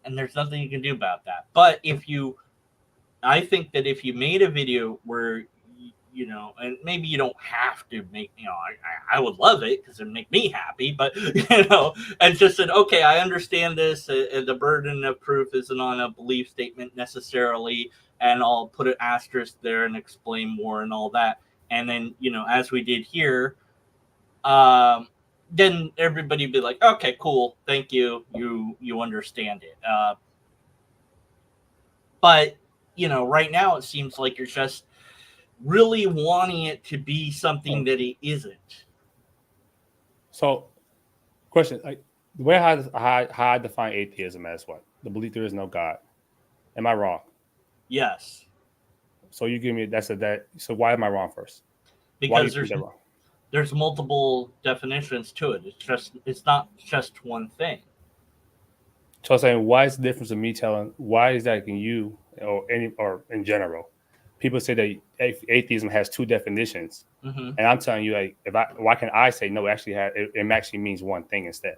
and there's nothing you can do about that. But I think that if you made a video where, and maybe you don't have to make, I would love it because it'd make me happy, but, and just said, okay, I understand this. The burden of proof isn't on a belief statement necessarily, and I'll put an asterisk there and explain more and all that. And then, as we did here, then everybody would be like, okay, cool. Thank you. You understand it. But, right now it seems like you're just really wanting it to be something that it isn't. So, question: like the way how I define atheism as what? The belief there is no God. Am I wrong? Yes, So you give me that. So why am I wrong first? Why do you because think they're wrong? there's multiple definitions to it. It's not just one thing. So I'm saying, why is the difference of me telling? Why is that in you or in general? People say that atheism has two definitions, Hmm. and I'm telling you, like, why can I say no? It actually means one thing instead.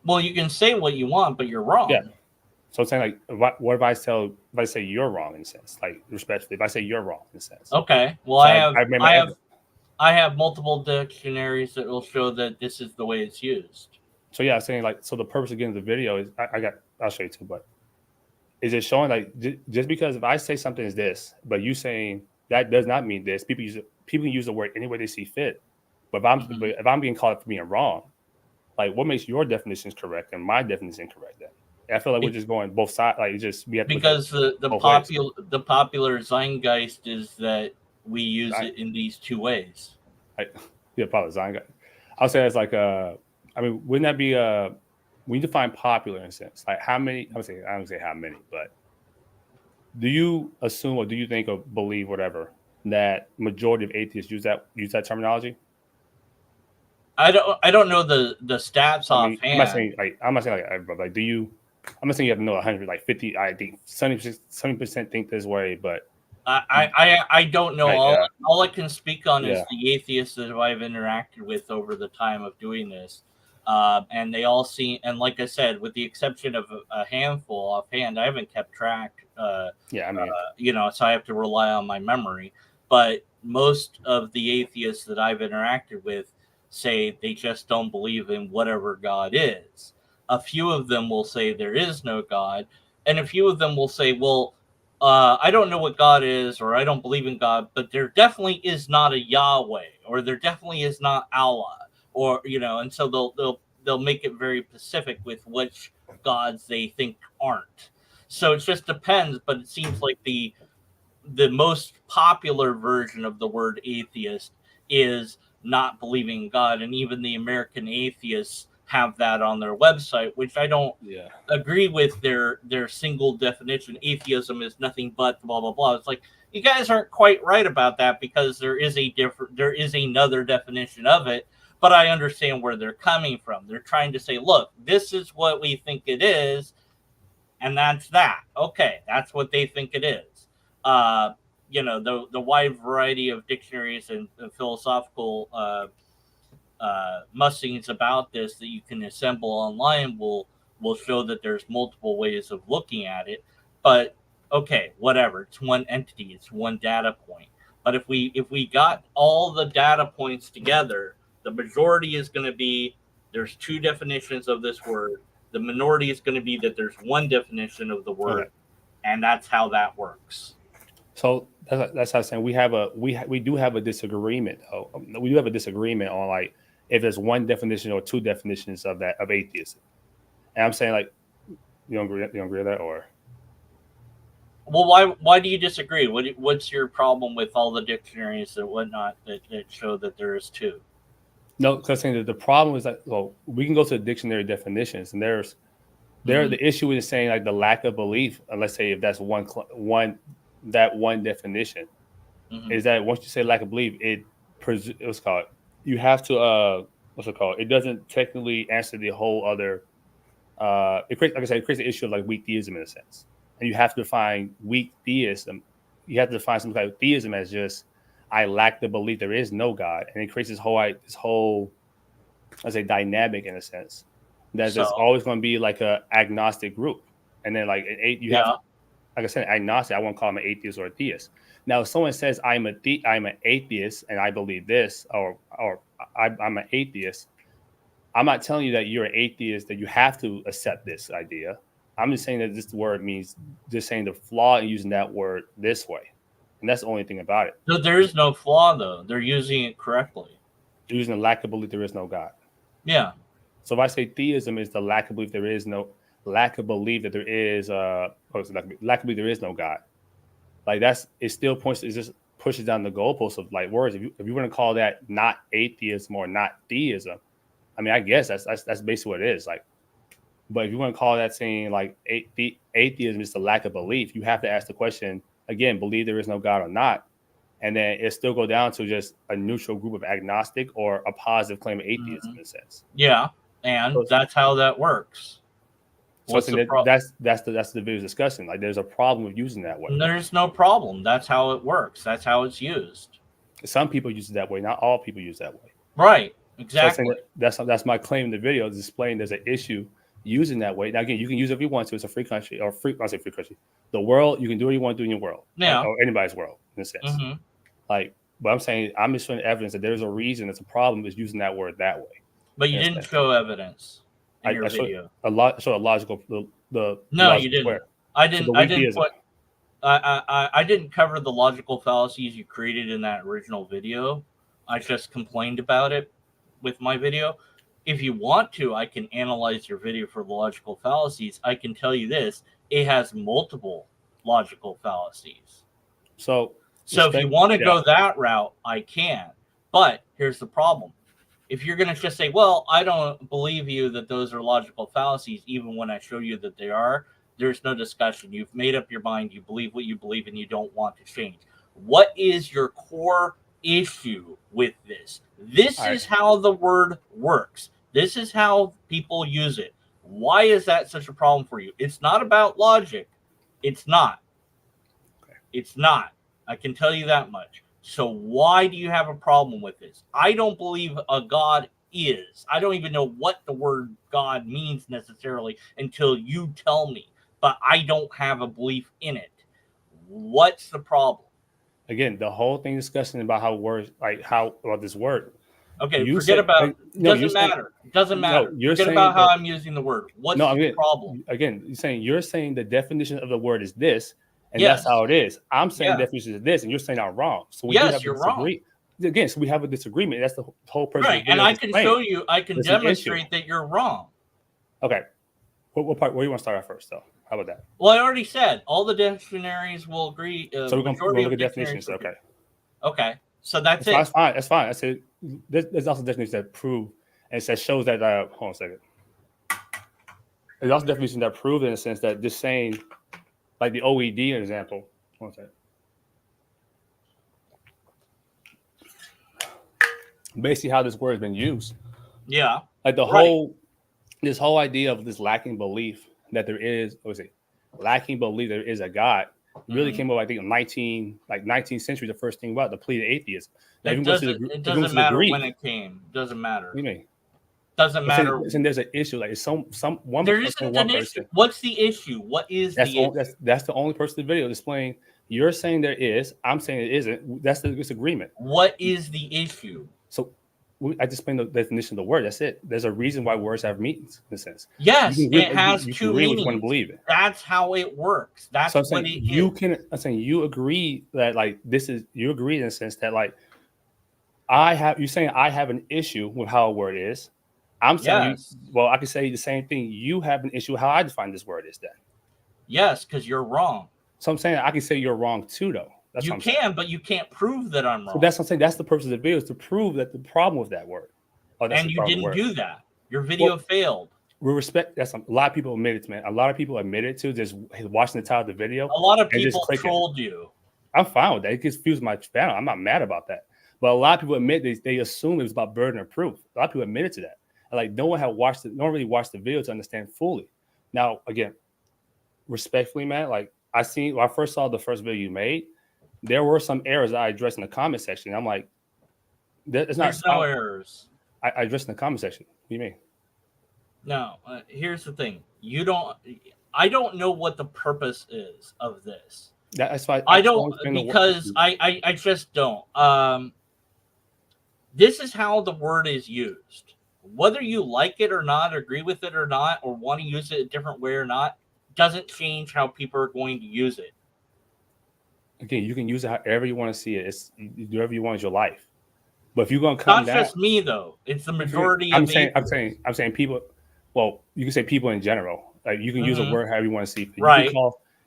Well, you can say what you want, but you're Yeah. wrong. So I'm saying, like, what if I say you're wrong in a sense, like respectfully, if I say you're wrong in a sense, Okay. Well, so I've made my evidence. I have multiple dictionaries that will show that this is the way it's used. So yeah, I'm saying like, so the purpose of getting the video is I'll show you too, but is it showing like just because if I say something is this, but you saying that does not mean this. People use the word any way they see fit. But Hmm. if I'm being called for being wrong, like what makes your definitions correct and my definition incorrect? Then I feel like we're just going both sides. Like we have to look at Because both ways. the popular zeitgeist is that we use I, it in these two ways. I yeah, probably design guy. I'll say it's like I mean, wouldn't that be we need to find popular in a sense. Like how many? I don't say how many, but do you assume or do you think or believe whatever that majority of atheists use that terminology? I don't know the stats I mean, offhand. I'm not saying like everybody. Like, do you? I'm not saying you have to know 100, like 50. I think 70% think this way, but I don't know. like All I can speak on is yeah, the atheists that I've interacted with over the time of doing this. And they all seem, and like I said, with the exception of a handful offhand, I haven't kept track. yeah. I mean, So I have to rely on my memory. But most of the atheists that I've interacted with say they just don't believe in whatever God is. A few of them will say there is no God, and a few of them will say, well, I don't know what God is, or I don't believe in God, but there definitely is not a Yahweh, or there definitely is not Allah, or and so they'll make it very specific with which gods they think aren't. So it just depends, but it seems like the most popular version of the word atheist is not believing in God, and even the American atheists have that on their website, which I don't yeah. agree with their single definition. Atheism is nothing but blah blah blah. It's like you guys aren't quite right about that because there is another definition of it. But I understand where they're coming from. They're trying to say, look, this is what we think it is, and that's that. Okay, that's what they think it is. Uh, the wide variety of dictionaries and philosophical musings about this that you can assemble online will show that there's multiple ways of looking at it. But okay, whatever. It's one entity. It's one data point. But if we got all the data points together, the majority is going to be there's two definitions of this word. The minority is going to be that there's one definition of the Okay. word, and that's how that works. So that's how I'm saying we do have a disagreement. Though. We do have a disagreement on like if there's one definition or two definitions of atheism. And I'm saying like you don't agree with that or Well, why do you disagree? What's your problem with all the dictionaries and whatnot that show that there is two? no? Because I'm saying that the problem is that well we can go to the dictionary definitions and Hmm. the issue is saying like the lack of belief. Let's say if that's one definition Hmm. is that once you say lack of belief, what's it called you have to what's it called? It doesn't technically answer the whole other. It creates like I said, it creates an issue of like weak theism in a sense, and you have to define weak theism. You have to define some kind of theism as just I lack the belief there is no God, and it creates this whole I say dynamic in a sense that there's So always going to be like a agnostic group, and then like you have yeah, like I said agnostic. I won't call them an atheist or a theist. Now, if someone says I'm an atheist and I believe this, or I'm an atheist, I'm not telling you that you're an atheist that you have to accept this idea. I'm just saying that this word means just saying the flaw in using that word this way, and that's the only thing about it. there is no flaw though. They're using it correctly. Using the lack of belief there is no God. Yeah. So if I say theism is the lack of belief lack of belief that there is lack of belief there is no God. Like it still points it just pushes down the goalposts of like words. If you want to call that not atheism or not theism, I mean I guess that's basically what it is. Like But if you want to call that saying like atheism is the lack of belief, you have to ask the question again: believe there is no God or not, and then it still go down to just a neutral group of agnostic or a positive claim of atheism in a sense. Yeah, and that's how that works. So I think that's the video's discussion. Like, there's a problem with using that way. There's no problem. That's how it works. That's how it's used. Some people use it that way. Not all people use that way. Right. Exactly. So that's my claim in the video, is displaying there's an issue using that way. Now, again, you can use it if you want to. It's a free country, or free. I say free country. The world, you can do what you want to do in your world. Yeah. Or anybody's world, in a sense. Mm-hmm. Like, but I'm saying, I'm just showing evidence that there's a reason, it's a problem is using that word that way. But you didn't show evidence in your video. Show a logical. No, you didn't. Square. I didn't cover the logical fallacies you created in that original video. I just complained about it with my video. If you want to, I can analyze your video for the logical fallacies. I can tell you this: it has multiple logical fallacies. So if you want to go that route, I can. But here's the problem. If you're going to just say, well, I don't believe you that those are logical fallacies, even when I show you that they are, there's no discussion. You've made up your mind. You believe what you believe, and you don't want to change. What is your core issue with this? This is how the word works. This is how people use it. Why is that such a problem for you? It's not about logic. It's not. Okay. It's not. I can tell you that much. So why do you have a problem with this? I don't believe a God is. I don't even know what the word God means necessarily until you tell me. But I don't have a belief in it. What's the problem? Again, the whole thing discussing about how words, like how about this word. Okay, forget about. Doesn't matter. Doesn't matter. Forget about how I'm using the word. What's the problem? Again, you're saying the definition of the word is this. And that's how it is. I'm saying the definition is this, and you're saying I'm wrong. So you're wrong. Again, so we have a disagreement. That's the whole person. Right, and I can show you. I can demonstrate that you're wrong. Okay. What part? Where do you want to start at first, though? How about that? Well, I already said all the dictionaries will agree. So we're going to look at definitions. Okay. Okay. So that's it. That's fine. That's fine. I said there's also definitions that prove, and it shows that. Hold on a second. There's also definitions that prove, in a sense, that just saying. Like the OED example. One second. Basically, how this word has been used. Yeah. Like this whole idea of this lacking belief that there is, lacking belief there is a God, really came up, I think, in 19th century. The first thing about the plea of atheism. It doesn't matter when it came. It doesn't matter. What do you mean? Doesn't matter. And there's an issue. Like it's one. There isn't an issue. What's the issue? What is the issue? That's the only person in the video displaying. You're saying there is. I'm saying it isn't. That's the disagreement. What is the issue? So I just explained the definition of the word. That's it. There's a reason why words have meanings in a sense. Yes, it has two meanings. One believe it. That's how it works. That's what it is. I'm saying you agree that like this is. You agree in a sense that like you're saying I have an issue with how a word is. I'm saying, I can say the same thing. You have an issue with how I define this word is then. Yes, because you're wrong. So I'm saying I can say you're wrong too, though. You can, but you can't prove that I'm wrong. So that's what I'm saying. That's the purpose of the video, is to prove that the problem with that word. And you didn't do that. Your video failed. We respect. That's a lot of people admit it, man. A lot of people admit it to just watching the title of the video. A lot of people trolled you. I'm fine with that. It gets fused my channel. I'm not mad about that. But a lot of people admit they assume it was about burden of proof. A lot of people admitted to that. Like no one really watched the video to understand fully. Now, again, respectfully, man, like when I first saw the first video you made, there were some errors that I addressed in the comment section. I'm like, there's no errors. I addressed in the comment section. What do you mean? No, here's the thing. I don't know what the purpose is of this. That's why I don't, because I just don't. This is how the word is used. Whether you like it or not, agree with it or not, or want to use it a different way or not, doesn't change how people are going to use it. Again, you can use it however you want to see it. It's whatever you want is your life. But if you're going to come down, not just me though. It's the majority. I'm saying people. Well, you can say people in general. Like you can use a word however you want to see. Right.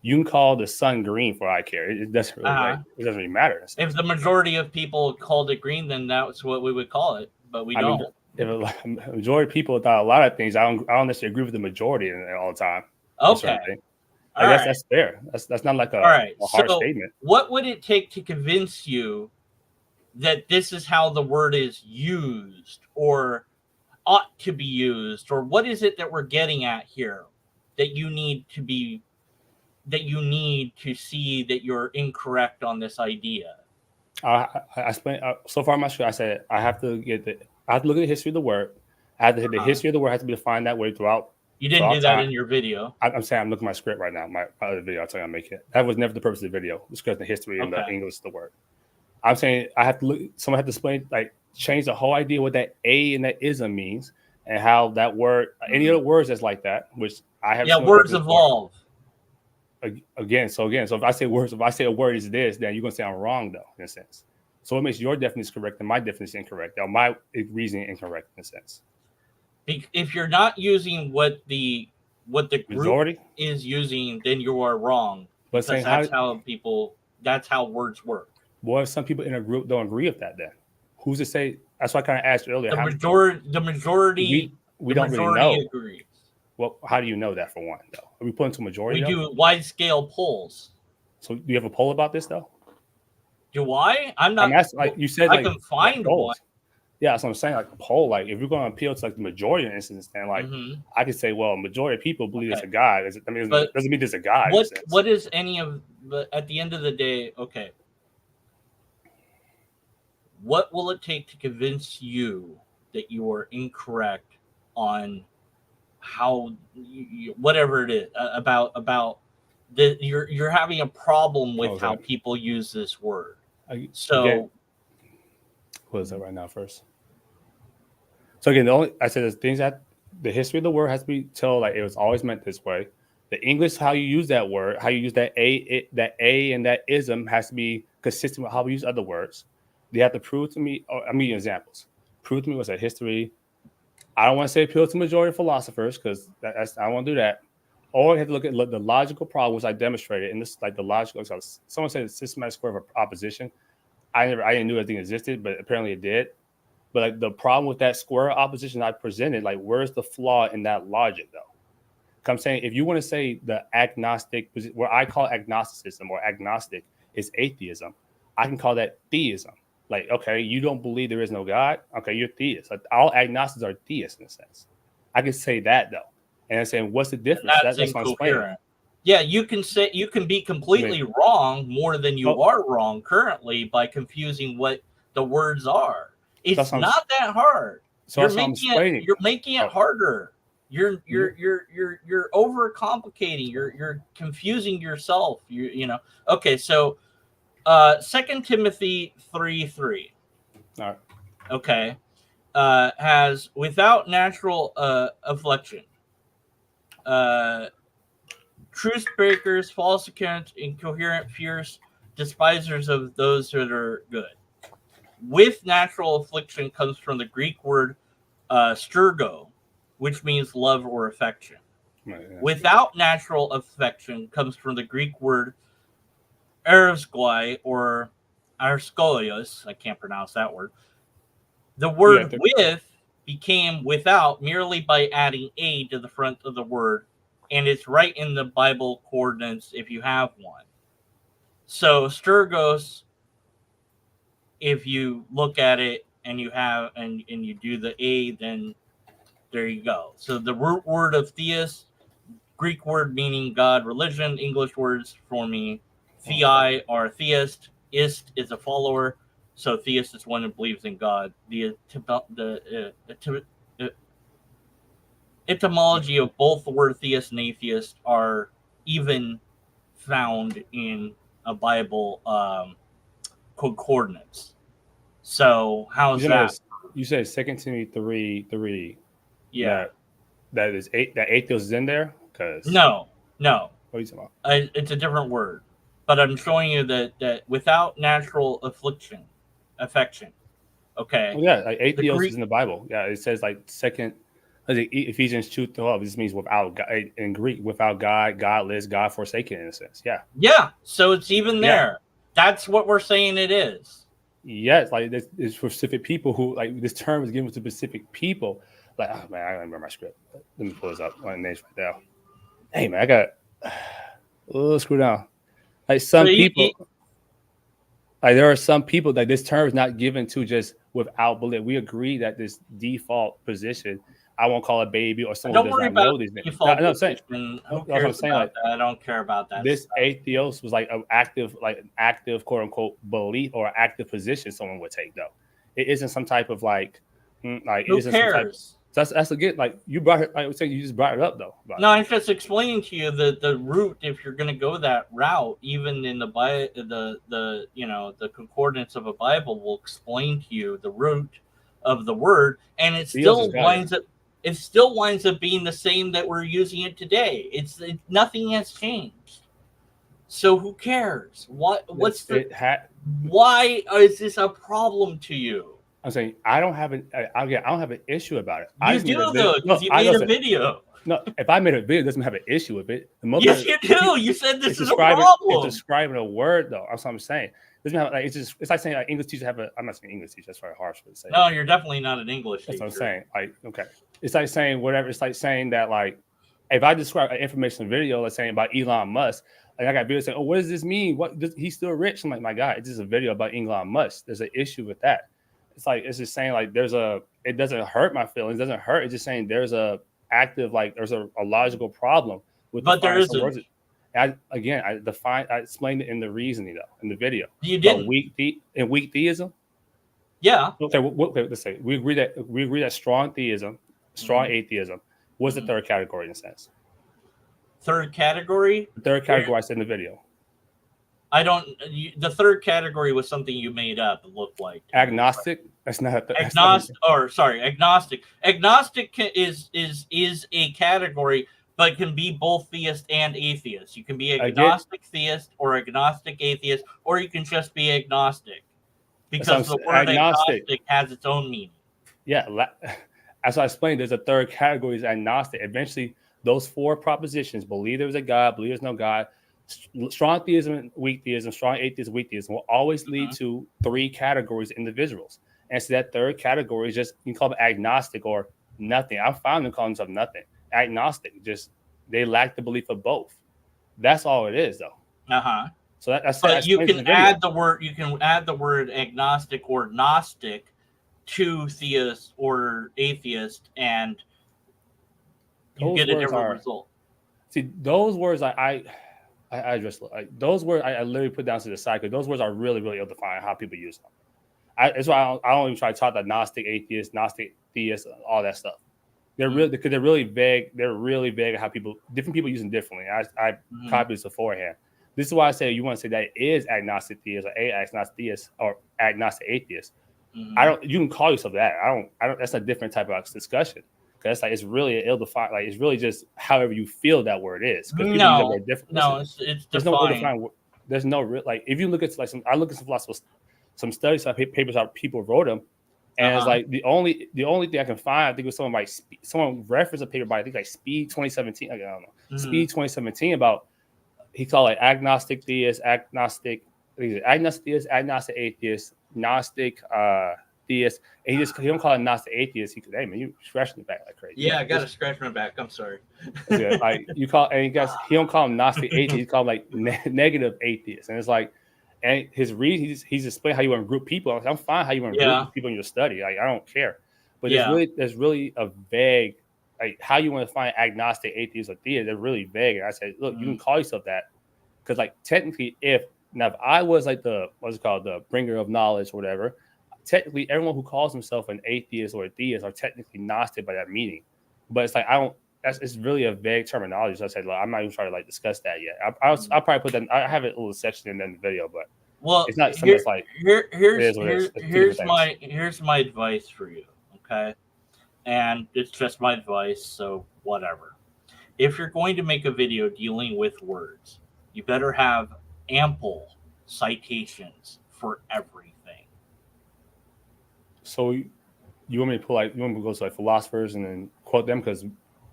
You can call the sun green for I care. It doesn't really. It doesn't really matter. If the majority of people called it green, then that's what we would call it. But we don't. if a majority of people thought a lot of things, I don't necessarily agree with the majority all the time. Okay. All right. That's fair. That's not like a hard So statement. what would it take to convince you that this is how the word is used or ought to be used? Or what is it that we're getting at here that you need to see that you're incorrect on this idea? I explained so far in my script. I said I have to look at the history of the word. The history of the word has to be defined that way throughout. You didn't do that in your video. I'm saying I'm looking at my script right now. My other video, I'll tell you, I'm making it. That was never the purpose of the video. Discussing the history and the English of the word. I'm saying I have to look. Someone had to explain, change the whole idea what that a and that ism means, and how that word, any other words that's like that, which I have. Yeah, words evolve. Again, so if I say a word is this, then you're gonna say I'm wrong, though, in a sense. So it makes your definition correct and my definition incorrect. Now my reasoning incorrect in a sense. If you're not using what the group majority is using, then you are wrong. But saying that's how words work. Well, if some people in a group don't agree with that, then who's to say? That's why I kind of asked earlier. The majority we don't really know. Agrees. Well, how do you know that, for one, though? Are we putting to majority? We do wide-scale polls. So do you have a poll about this, though? Do I? I'm not. You said I can find one. Yeah, that's what I'm saying. Like a poll, if you're going to appeal to the majority in instance, then I could say, well, majority of people believe it's a God. Doesn't mean there's a God. What is any of? But at the end of the day, okay. What will it take to convince you that you are incorrect on how whatever it is about that you're having a problem with how people use this word? So what is that right now first? So again, I said there's things that the history of the word has to be told it was always meant this way. The English, how you use that word, how you use that a and that ism has to be consistent with how we use other words. They have to prove to me. I'm giving you examples. Prove to me what's that history. I don't want to say appeal to majority of philosophers because I don't want to do that. Or I have to look at the logical problems I demonstrated in this, the logical. So someone said the systematic square of opposition. I didn't know anything existed, but apparently it did. But the problem with that square opposition I presented, where's the flaw in that logic, though? I'm saying if you want to say the agnostic, where I call agnosticism or agnostic is atheism, I can call that theism. Okay, you don't believe there is no God. Okay, you're theist. All agnostics are theists in a sense. I can say that, though. And I'm saying, what's the difference? That's incoherent. Yeah, you can be completely wrong more than you are wrong currently by confusing what the words are. It's not that hard. So you're making it harder. You're overcomplicating. You're confusing yourself. You know. Okay, so 2 Timothy 3:3. All right. Okay. Has without natural affliction. Truth breakers, false accounts, incoherent, fierce, despisers of those that are good. With natural affliction comes from the Greek word sturgo, which means love or affection. Right, yeah. Without natural affection comes from the Greek word ersgoi or arskolios. I can't pronounce that word. The word with became without merely by adding a to the front of the word, and it's right in the Bible coordinates if you have one. So sturgos, if you look at it and you have and you do the a, then there you go. So the root word of theist, Greek word meaning God, religion, English words forming thei are theist, ist is a follower, so theist is one who believes in God. The etymology of both the word theist and atheist are even found in a Bible coordinates. So how's that? You said 2 Timothy 3:3. Yeah, that atheist is in there. No. What are you talking about? It's a different word, but I'm showing you that without natural affection. Okay. Well, yeah, atheist is in the Bible. Yeah, it says Ephesians 2:12. This means without God in Greek. Without God, godless, God forsaken in a sense. Yeah. Yeah. So it's even there. That's what we're saying it is. Yes, like this is for specific people who like this term is given to specific people. Like, oh man, I don't remember my script. Let me pull this up. My name's right now. Hey man, I got screw down. Like So some people, like there are some people that this term is not given to just without belief. We agree that this default position, I won't call a baby or someone don't who does worry not about know these things. default No, I'm saying, position. Who that's what I'm cares saying. about Like that? I don't care about that this stuff. atheist was like an active quote unquote belief or active position someone would take though. It isn't some type of like it Who isn't some type. cares? So that's again like you brought it. I would say you just brought it up though. No, I'm just explaining to you the route. If you're going to go that route, even in the the concordance of a Bible will explain to you the root of the word, and it still winds up. It still winds up being the same that we're using it today. Nothing has changed. So who cares? Why is this a problem to you? I'm saying I don't have an issue about it. You do though, because you made a video. No, if I made a video, it doesn't have an issue with it. Yes, you do. You said this is a problem. It's describing a word though. That's what I'm saying. It doesn't have like it's like saying like English teachers have a. I'm not saying English teacher. That's very harsh to say. No, you're definitely not an English teacher. That's what I'm saying. Like okay, it's like saying whatever. It's like saying that like if I describe an information video, let's say about Elon Musk. Like I got videos saying, "Oh, what does this mean? He's still rich?" I'm like, "My God, it's just a video about Elon Musk." There's an issue with that. It's just saying like it doesn't hurt my feelings. It doesn't hurt. It's just saying there's a active like there's a logical problem with. But there isn't. I explained it in the reasoning though in the video. You didn't. Weak theism. Yeah. Okay. Let's say we agree that strong theism, strong atheism was the third category in a sense. Third category. The third category I said in the video. The third category was something you made up. It looked like agnostic. That's not agnostic. Agnostic. Agnostic is a category, but can be both theist and atheist. You can be agnostic theist or agnostic atheist, or you can just be agnostic because the word agnostic has its own meaning. Yeah, as I explained, there's a third category is agnostic. Eventually, those four propositions: believe there's a God, believe there's no God. Strong theism, weak theism, strong atheism, weak theism will always lead to three categories of individuals. And so that third category is just, you can call it agnostic or nothing. I found them calling themselves nothing. Agnostic, just they lack the belief of both. That's all it is, though. So that's you can add the word agnostic or gnostic to theist or atheist, and you get a different result. See, those words I address like those words I literally put down to the side because those words are really, really ill-defined how people use them. That's why I don't even try to talk about gnostic atheist, gnostic theist, all that stuff. They're really vague. They're really vague how different people use them differently. I copied this beforehand. This is why I say you want to say that it is agnostic theist or agnostic theist or agnostic atheist. You can call yourself that. I don't. That's a different type of discussion. That's like it's really ill-defined. Like it's really just however you feel that word is. No, it's there's no ill-defined. There's no real like if you look at like I look at some philosophical, some studies, some papers how people wrote them, and it's like the only thing I can find I think was someone referenced a paper by I think like Speed 2017. I don't know Speed 2017 about he called it agnostic theist, agnostic theist, agnostic atheist, gnostic theist. And he don't call it gnostic atheist. He could, hey man, you scratching the back like crazy. Yeah, I gotta scratch my back. I'm sorry. Yeah, like you call and he don't call him gnostic atheist. He call him like negative atheist. And it's like, and his reason he's explained how you want to group people. I'm fine how you want to group people in your study. Like I don't care. But there's really a vague like how you want to find agnostic atheist or theist. They're really vague. And I said, look, you can call yourself that because like technically, if I was like the bringer of knowledge or whatever. Technically, everyone who calls himself an atheist or a theist are technically gnostic by that meaning. But it's like it's really a vague terminology. So I said, look, I'm not even trying to like discuss that yet. I'll probably put that. I have a little section in the video, but it's not something that's like here's my advice for you, okay? And it's just my advice, so whatever. If you're going to make a video dealing with words, you better have ample citations for everything. So you want me to go to like philosophers and then quote them because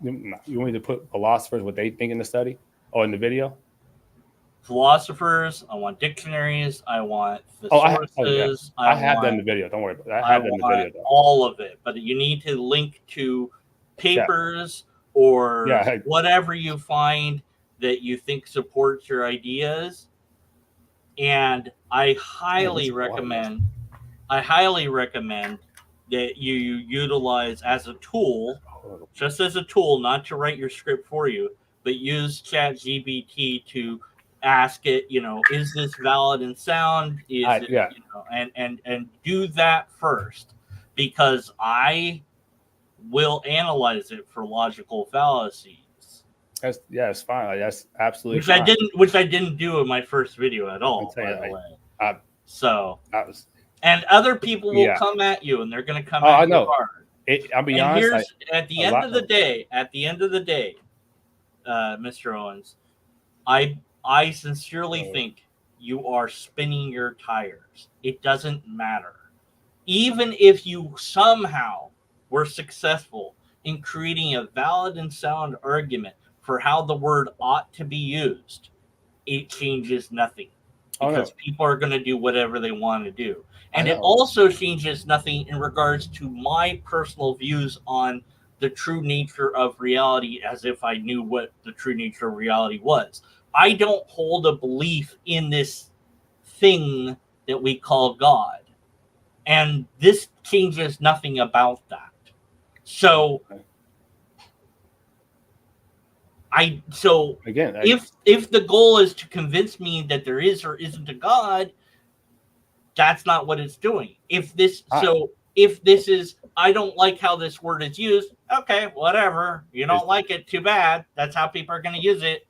you want me to put philosophers what they think in the study or in the video? philosophers. I want dictionaries. I want Yeah. thesaurus. I have that in the video. Don't worry about that. I have that in the video, though. All of it. But you need to link to papers or whatever you find that you think supports your ideas. And I highly recommend that you utilize as a tool, just as a tool, not to write your script for you, but use ChatGPT to ask it, is this valid and sound? And do that first, because I will analyze it for logical fallacies. It's fine. Like, that's absolutely which fine. Which I didn't do in my first video at all, by the way. And other people will come at you, and they're going to come at you hard. I'll be honest. At the end of the day, Mr. Owens, I sincerely think you are spinning your tires. It doesn't matter. Even if you somehow were successful in creating a valid and sound argument for how the word ought to be used, it changes nothing. Because people are going to do whatever they want to do. And it also changes nothing in regards to my personal views on the true nature of reality, as if I knew what the true nature of reality was. I don't hold a belief in this thing that we call God. And this changes nothing about that. So if the goal is to convince me that there is or isn't a God, that's not what it's doing. If this is, I don't like how this word is used, okay, whatever. You don't like it, too bad. That's how people are going to use it.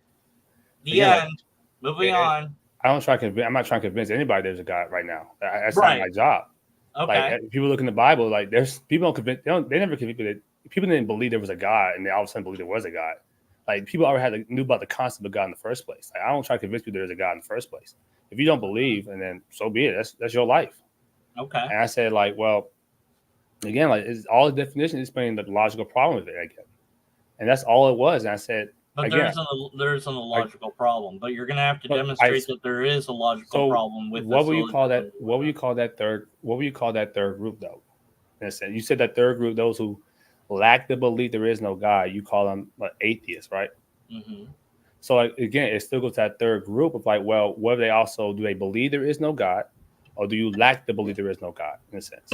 The end. Moving on. I'm not trying to convince anybody there's a God right now. That's not my job. Okay. Like, people look in the Bible, like there's people don't convince. They never convinced that people didn't believe there was a God, and they all of a sudden believed there was a God. Like, people already knew about the concept of God in the first place. Like, I don't try to convince you there's a God in the first place. If you don't believe, and then so be it. That's your life. Okay. And I said, like, well, again, like, it's all the definition is explaining the logical problem with it again, and that's all it was. And I said, but there isn't a logical problem. But you're going to have to demonstrate that there is a logical problem with. What will you call that? What will you call that third? What will you call that third group, though? You said that third group, those who lack the belief there is no God, you call them atheists, right? Mm-hmm. So again, it still goes to that third group of like, well, whether do they believe there is no God, or do you lack the belief there is no God, in a sense?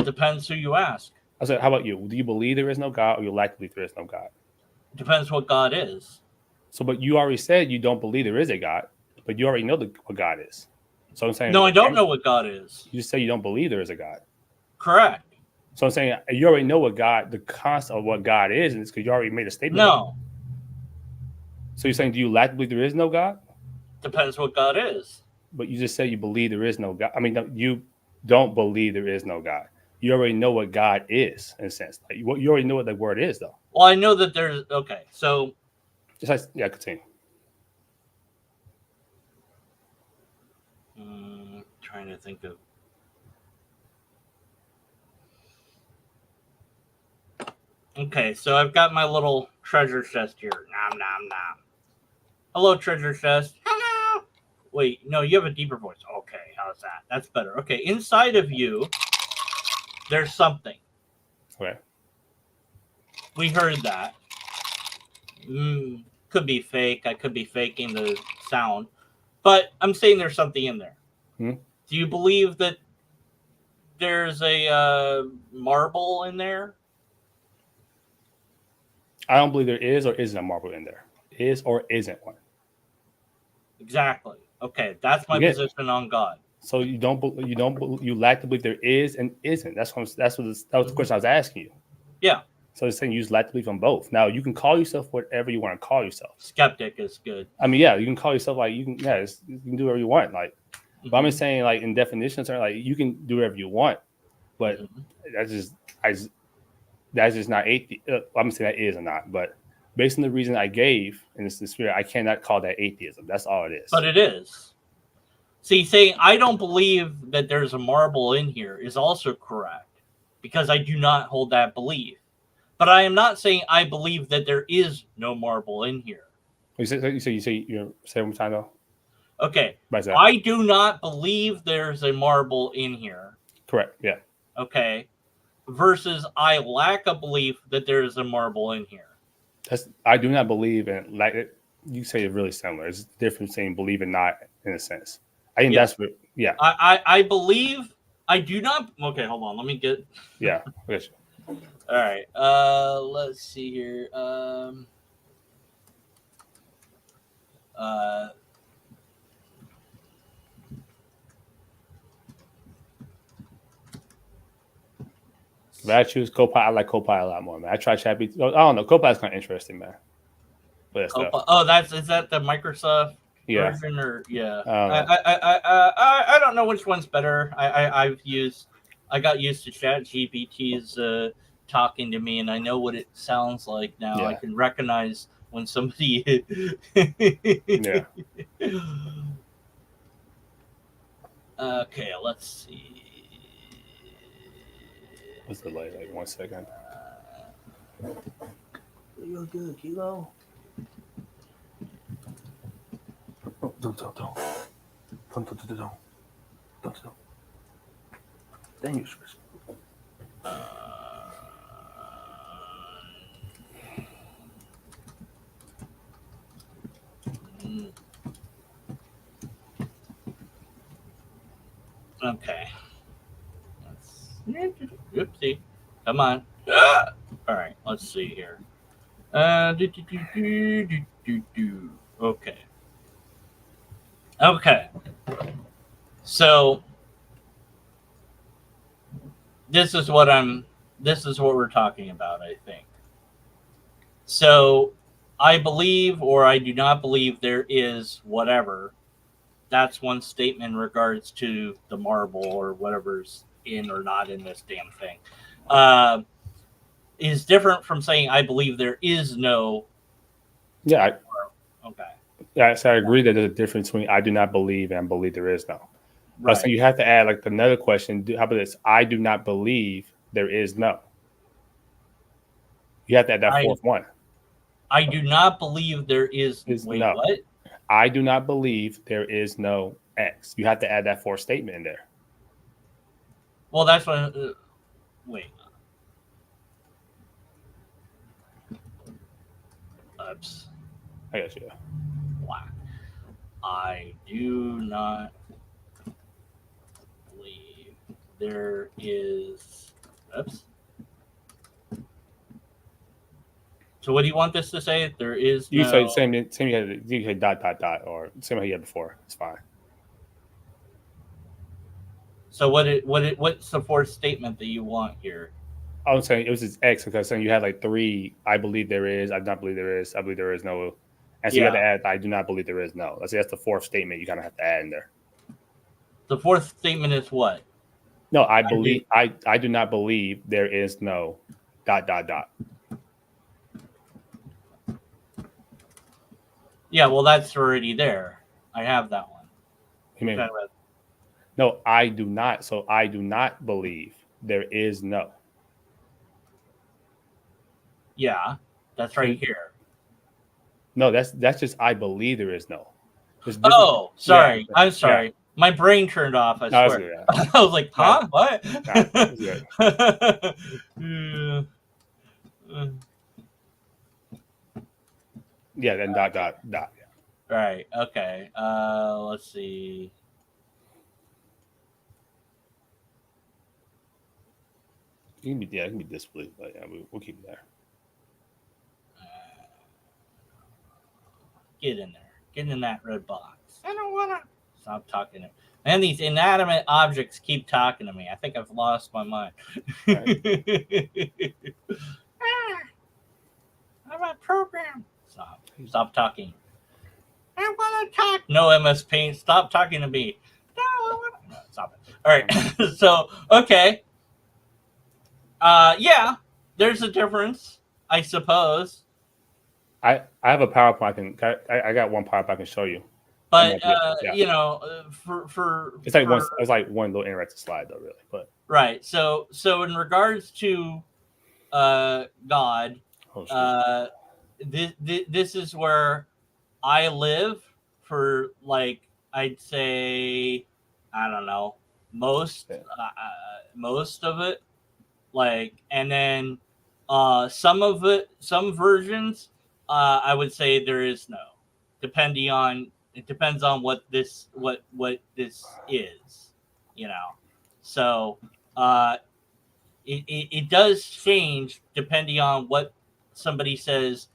Depends who you ask. I said, how about you? Do you believe there is no God, or you lack the belief there is no God? Depends what God is. So, but you already said you don't believe there is a God, but you already know what God is. So I'm saying, no, I don't know what God is. You just say you don't believe there is a God. Correct. So I'm saying you already know the concept of what God is, and it's because you already made a statement. No. So you're saying, do you lack to believe there is no God? Depends what God is. But you just say you believe there is no God. I mean, you don't believe there is no God. You already know what God is, in a sense. Like, you already know what the word is, though. Well, I know that there's okay. So, continue. Trying to think of. Okay, so I've got my little treasure chest here. Nom, nom, nom. Hello, treasure chest. Hello. Wait, no, you have a deeper voice. Okay, how's that? That's better. Okay, inside of you, there's something. Okay. We heard that. Could be fake. I could be faking the sound. But I'm saying there's something in there. Do you believe that there's a marble in there? I don't believe there is or isn't a marble in there. Is or isn't one. Exactly. Okay, that's my position on God. So you lack to believe there is and isn't. That was the question I was asking you. Yeah. So it's saying you just lack to believe on both. Now you can call yourself whatever you want to call yourself. Skeptic is good. I mean, yeah, you can call yourself you can do whatever you want. Like, but I'm just saying, like, in definitions, like, you can do whatever you want, but that's just not atheist. I'm gonna say that is or not, but based on the reason I gave in this spirit, I cannot call that atheism. That's all it is. But it is. See, saying I don't believe that there's a marble in here is also correct, because I do not hold that belief. But I am not saying I believe that there is no marble in here. You say one more time though. Okay. Right, sir. I do not believe there's a marble in here. Correct. Yeah. Okay. Versus I lack a belief that there is a marble in here. I do not believe in, like it, you say it's really similar. It's different saying believe and not in a sense. I think that's what. Yeah. I believe. I do not. Okay, hold on. Let me get. Yeah. I guess. All right. Let's see here. Uh. If I choose Copilot, I like Copilot a lot more, man. I try ChatGPT. I don't know. Copilot's kind of interesting, man. But Oh, is that the Microsoft version or yeah? I don't know which one's better. I got used to ChatGPT's talking to me, and I know what it sounds like now. Yeah. I can recognize when somebody. Yeah. Okay, let's see. What's the delay? Like 1 second. You're good, Kilo. Oh, don't. Then you switch. Okay. Oopsie. Come on. All right. Let's see here. Okay. Okay. So this is what we're talking about, I think. So I believe or I do not believe there is whatever. That's one statement in regards to the marble or whatever's in or not in this damn thing. Is different from saying I believe there is no. Yeah. Okay. Yeah, so I agree that there's a difference between I do not believe and believe there is no. Right. So you have to add like another question. How about this? I do not believe there is no. You have to add that fourth one. I do not believe there is. Wait, no. What? I do not believe there is no X. You have to add that fourth statement in there. Well, that's what. Wait. Oops. I guess, yeah. Black. I do not believe there is. Oops. So what do you want this to say? There is you no. Say same. You say dot or same way you had before. It's fine. So what's the fourth statement that you want here? I was saying it was just X because saying you had like 3. I believe there is. I do not believe there is. I believe there is no. And so you have to add. I do not believe there is no. That's the fourth statement you kind of have to add in there. The fourth statement is what? No, I believe. I do not believe there is no. Dot. Yeah, well, that's already there. I have that one. You mean? No, I do not. So I do not believe there is no. Yeah, that's right here. No, that's just I believe there is no. Oh, sorry. Yeah, I'm sorry. Yeah. My brain turned off. I swear. Good, yeah. I was like, huh? What? Yeah, then dot. Yeah. Right. Okay. Let's see. It can be disbelief, but yeah, we'll keep it there. Get in there. Get in that red box. I don't wanna. Stop talking to me. Man, these inanimate objects keep talking to me. I think I've lost my mind. Right. I'm a program. Stop talking. I want to talk. No, MS Paint. Stop talking to me. No, stop it. All right. So, okay. Yeah, there's a difference, I suppose. I have a PowerPoint. I got one PowerPoint I can show you. But you know, for it's like one little interactive slide though, really. But right. So in regards to God, this is where I live for like I'd say, I don't know, most of it. Like, and then some of it, some versions, I would say there is no, depending on it depends on what this is, you know. So uh, it does change depending on what somebody says.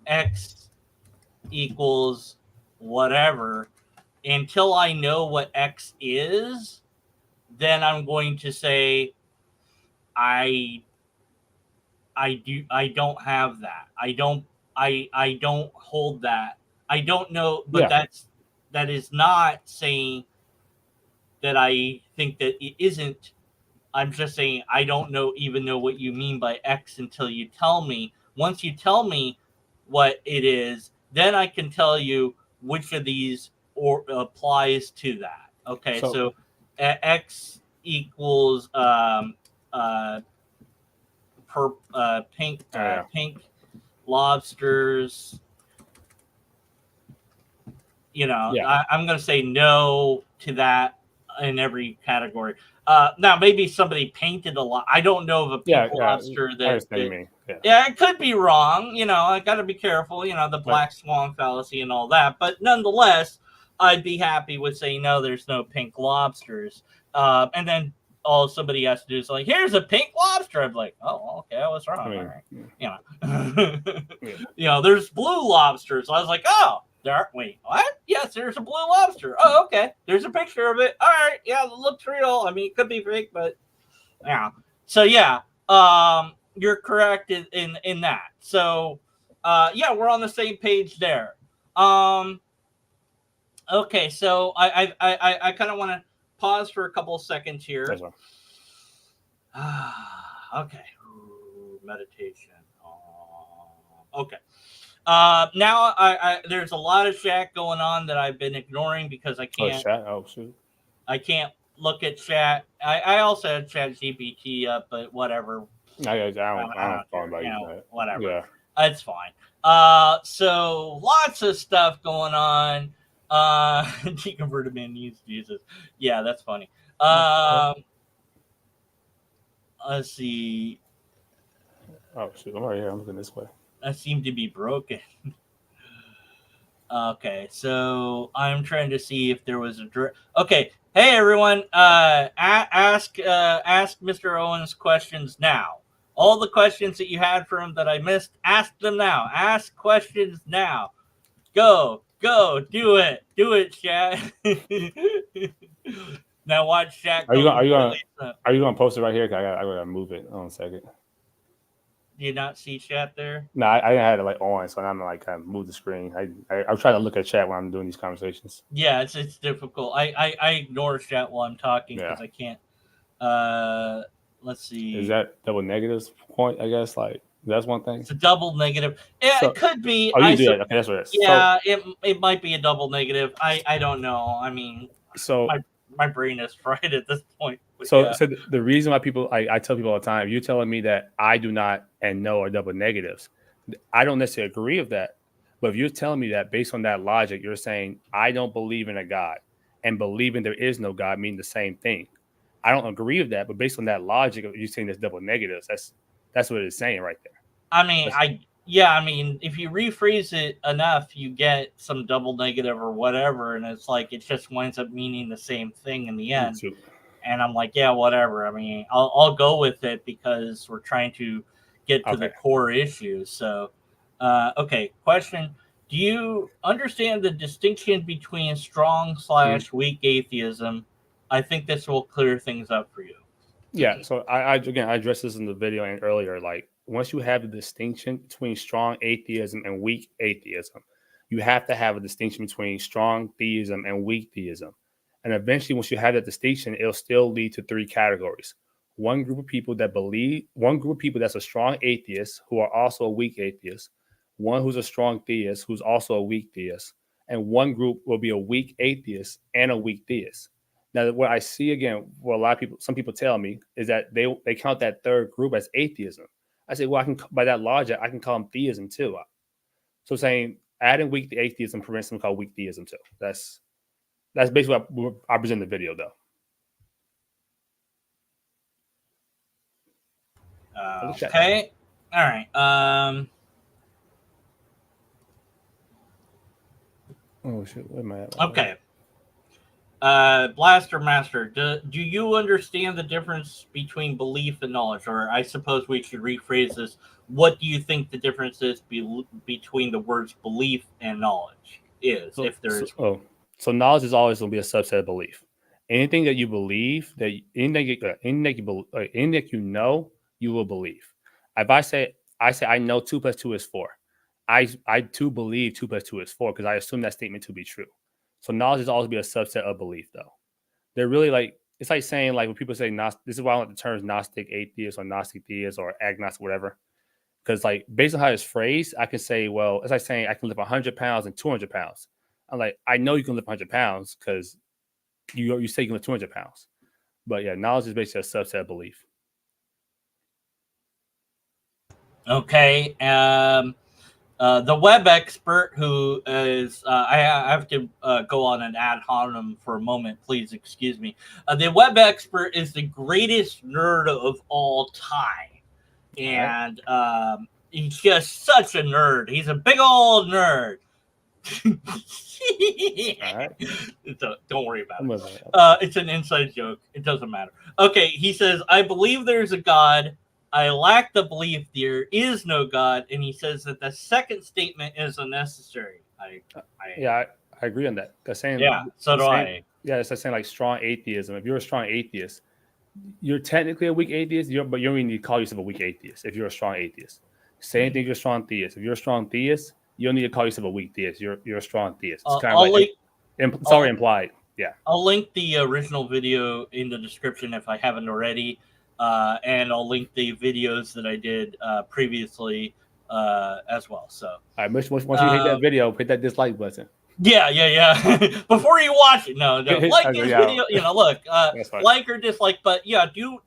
X equals whatever. Until I know what X is, then I'm going to say I I don't have that. I don't hold that. I don't know, but Yeah. that is not saying that I think that it isn't. I'm just saying I don't even know what you mean by X until you tell me. Once you tell me what it is, then I can tell you which of these or applies to that. Okay, so X equals uh, pink lobsters. You know, Yeah. I'm going to say no to that in every category. Now, maybe somebody painted a lot. I don't know of a pink lobster I that, understand what you mean. yeah, it could be wrong. You know, I got to be careful. You know, the black swan fallacy and all that. But nonetheless, I'd be happy with saying no. There's no pink lobsters. And then all somebody has to do is like, here's a pink lobster. I'm like, oh, okay, I was wrong. I mean, all right. You know, you know, there's blue lobsters. I was like, oh. Wait, what? Yes, there's a blue lobster. Oh, okay. There's a picture of it. All right. Yeah, it looks real. I mean, it could be fake, but yeah. So yeah, you're correct in that. So yeah, we're on the same page there. Okay, so I kind of want to pause for a couple of seconds here. That's right. Okay. Ooh, meditation. Okay. Now I there's a lot of chat going on that I've been ignoring because I can't. Chat? Oh shoot! I can't look at chat. I also had Chat GPT up, but whatever. I don't care, about whatever. Yeah, it's fine. So lots of stuff going on. Deconverted man needs Jesus. Yeah, that's funny. Let's see. Oh shoot! I'm right here. I'm looking this way. I seem to be broken. Okay, so I'm trying to see if there was a okay. Hey everyone, ask Mr. Owens questions now. All the questions that you had for him that I missed, ask them now. Ask questions now. Go, do it, chat. Now watch chat. Are you gonna post it right here? I gotta move it. Hold on a second. Do you not see chat there? No, I had it like on, so I'm like kind of move the screen. I'm trying to look at chat when I'm doing these conversations. Yeah, it's difficult. I ignore chat while I'm talking because I can't. Let's see. Is that double negatives point? I guess like that's one thing. It's a double negative. Yeah, so, it could be. Oh, you do that. Okay, that's what it is. Yeah, so, it might be a double negative. I don't know. I mean, so my brain is fried at this point. So the reason why people I tell people all the time, you're telling me that I do not and no are double negatives. I don't necessarily agree with that. But if you're telling me that based on that logic, you're saying I don't believe in a God and believing there is no God mean the same thing. I don't agree with that, but based on that logic, you're saying there's double negatives. That's what it's saying right there. I mean, I mean, if you rephrase it enough, you get some double negative or whatever, and it's like it just winds up meaning the same thing in the end. And I'm like, yeah, whatever. I mean, I'll go with it because we're trying to get to the core issues. So, okay, question. Do you understand the distinction between strong / weak atheism? I think this will clear things up for you. Yeah. So I addressed this in the video and earlier. Like once you have the distinction between strong atheism and weak atheism, you have to have a distinction between strong theism and weak theism. And eventually, once you have that distinction, it'll still lead to 3 categories. One group of people that's a strong atheist who are also a weak atheist, one who's a strong theist who's also a weak theist, and one group will be a weak atheist and a weak theist. Now, what I see again, what a lot of people, some people tell me, is that they count that third group as atheism. I say, well, by that logic, I can call them theism too. So saying adding weak atheism prevents something called weak theism too. That's basically what I present in the video, though. Okay. All right. Oh shit! Where am I at? Okay. Blaster Master, do you understand the difference between belief and knowledge? Or I suppose we should rephrase this. What do you think the difference is between the words belief and knowledge is, if there is? So knowledge is always going to be a subset of belief. Anything that you believe, anything that you know, you will believe. If I say I know 2 + 2 is 4, I too believe 2 + 2 is 4 because I assume that statement to be true. So knowledge is always be a subset of belief, though. They're really like, it's like saying, like when people say this is why I like the terms Gnostic atheist or Gnostic theist or agnostic, whatever. Because like based on how it's phrased, I can say, well, it's like saying I can lift 100 pounds and 200 pounds. I'm like, I know you can lift 100 pounds because you say you can lift 200 pounds. But yeah, knowledge is basically a subset of belief. Okay. The web expert, who is, I have to go on an ad hominem for a moment, please excuse me. The web expert is the greatest nerd of all time. And he's just such a nerd. He's a big old nerd. Right. Don't worry about it. It's an inside joke. It doesn't matter. Okay, he says, I believe there's a God. I lack the belief there is no God. And he says that the second statement is unnecessary. I agree on that. That's saying, so do I. Yeah, it's like saying like strong atheism. If you're a strong atheist, you're technically a weak atheist, but you don't even need to call yourself a weak atheist if you're a strong atheist. Same thing if you're a strong theist. If you're a strong theist, you don't need to call yourself a weak theist. You're a strong theist. It's kind of it's already implied. Yeah. I'll link the original video in the description if I haven't already. And I'll link the videos that I did previously as well. So all right, once you hit that video, hit that dislike button. Yeah. Before you watch it, no, like this video. Look, like or dislike, but yeah, do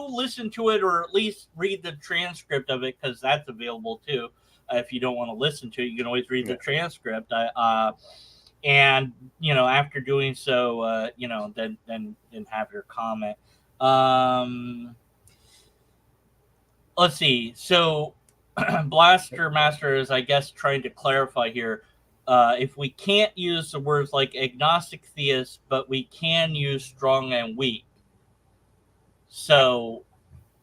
listen to it or at least read the transcript of it because that's available too. If you don't want to listen to it, you can always read the transcript. And after doing so, then have your comment. Let's see. So, Blaster Master is, I guess, trying to clarify here. If we can't use the words like agnostic theist, but we can use strong and weak. So,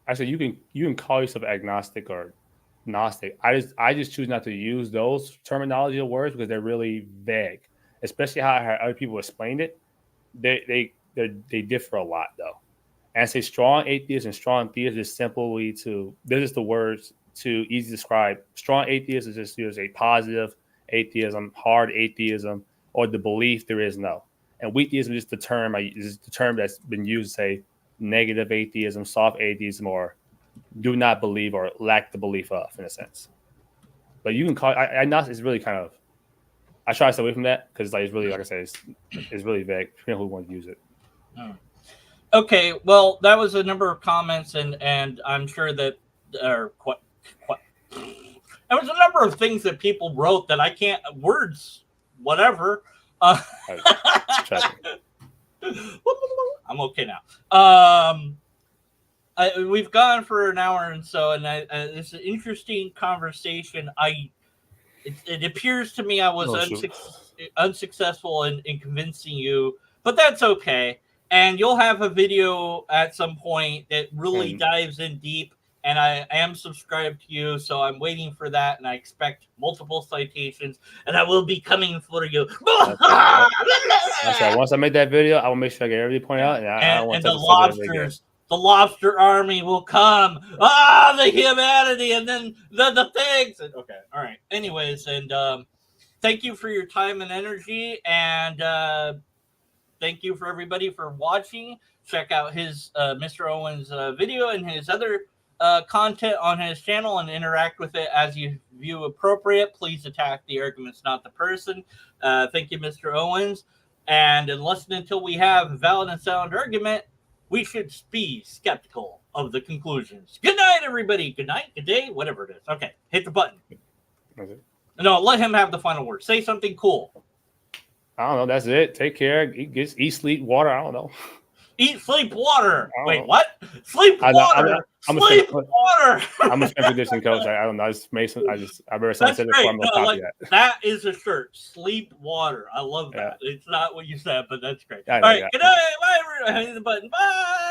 actually, you can call yourself agnostic or Gnostic. I just choose not to use those terminology or words because they're really vague, especially how other people explain it. They differ a lot though. And I say strong atheist and strong theist is simply they're just the words to easily describe. Strong atheist is just a positive atheism, hard atheism, or the belief there is no. And weak theism is the term that's been used to say negative atheism, soft atheism, or do not believe or lack the belief of, in a sense. But you can call it, it's really kind of, I try to stay away from that because it's really, like I said, it's really vague, depending on who wants to use it. Okay, well, that was a number of comments, and I'm sure that there was a number of things that people wrote that I can't, words, whatever. I'm okay now. We've gone for an hour and so, and it's an interesting conversation. It appears to me I was unsuccessful in convincing you, but that's okay. And you'll have a video at some point that really dives in deep. And I am subscribed to you, so I'm waiting for that, and I expect multiple citations, and I will be coming for you. Okay. Once I make that video, I will make sure I get everything pointed out. And the lobster army will come. The humanity, and then the things. Okay, all right. Anyways, and thank you for your time and energy, and thank you for everybody for watching. Check out his Mr. Owens video and his other content on his channel and interact with it as you view appropriate. Please attack the arguments, not the person. Thank you, Mr. Owens. And until we have a valid and sound argument, we should be skeptical of the conclusions. Good night, everybody. Good night, good day, whatever it is. Okay, hit the button. Okay. No, let him have the final word. Say something cool. I don't know. That's it. Take care. Eat, sleep, water. I don't know. Eat, sleep, water. I don't Wait, know. what? Sleep, water. Sleep, water. I'm a strength conditioning coach. I don't know. I just Mason. I remember someone said it before. I'm gonna copy that. That is a shirt. Sleep, water. I love that. Yeah. It's not what you said, but that's great. Yeah, All right. yeah. Good night. Bye. Hit the button. Bye.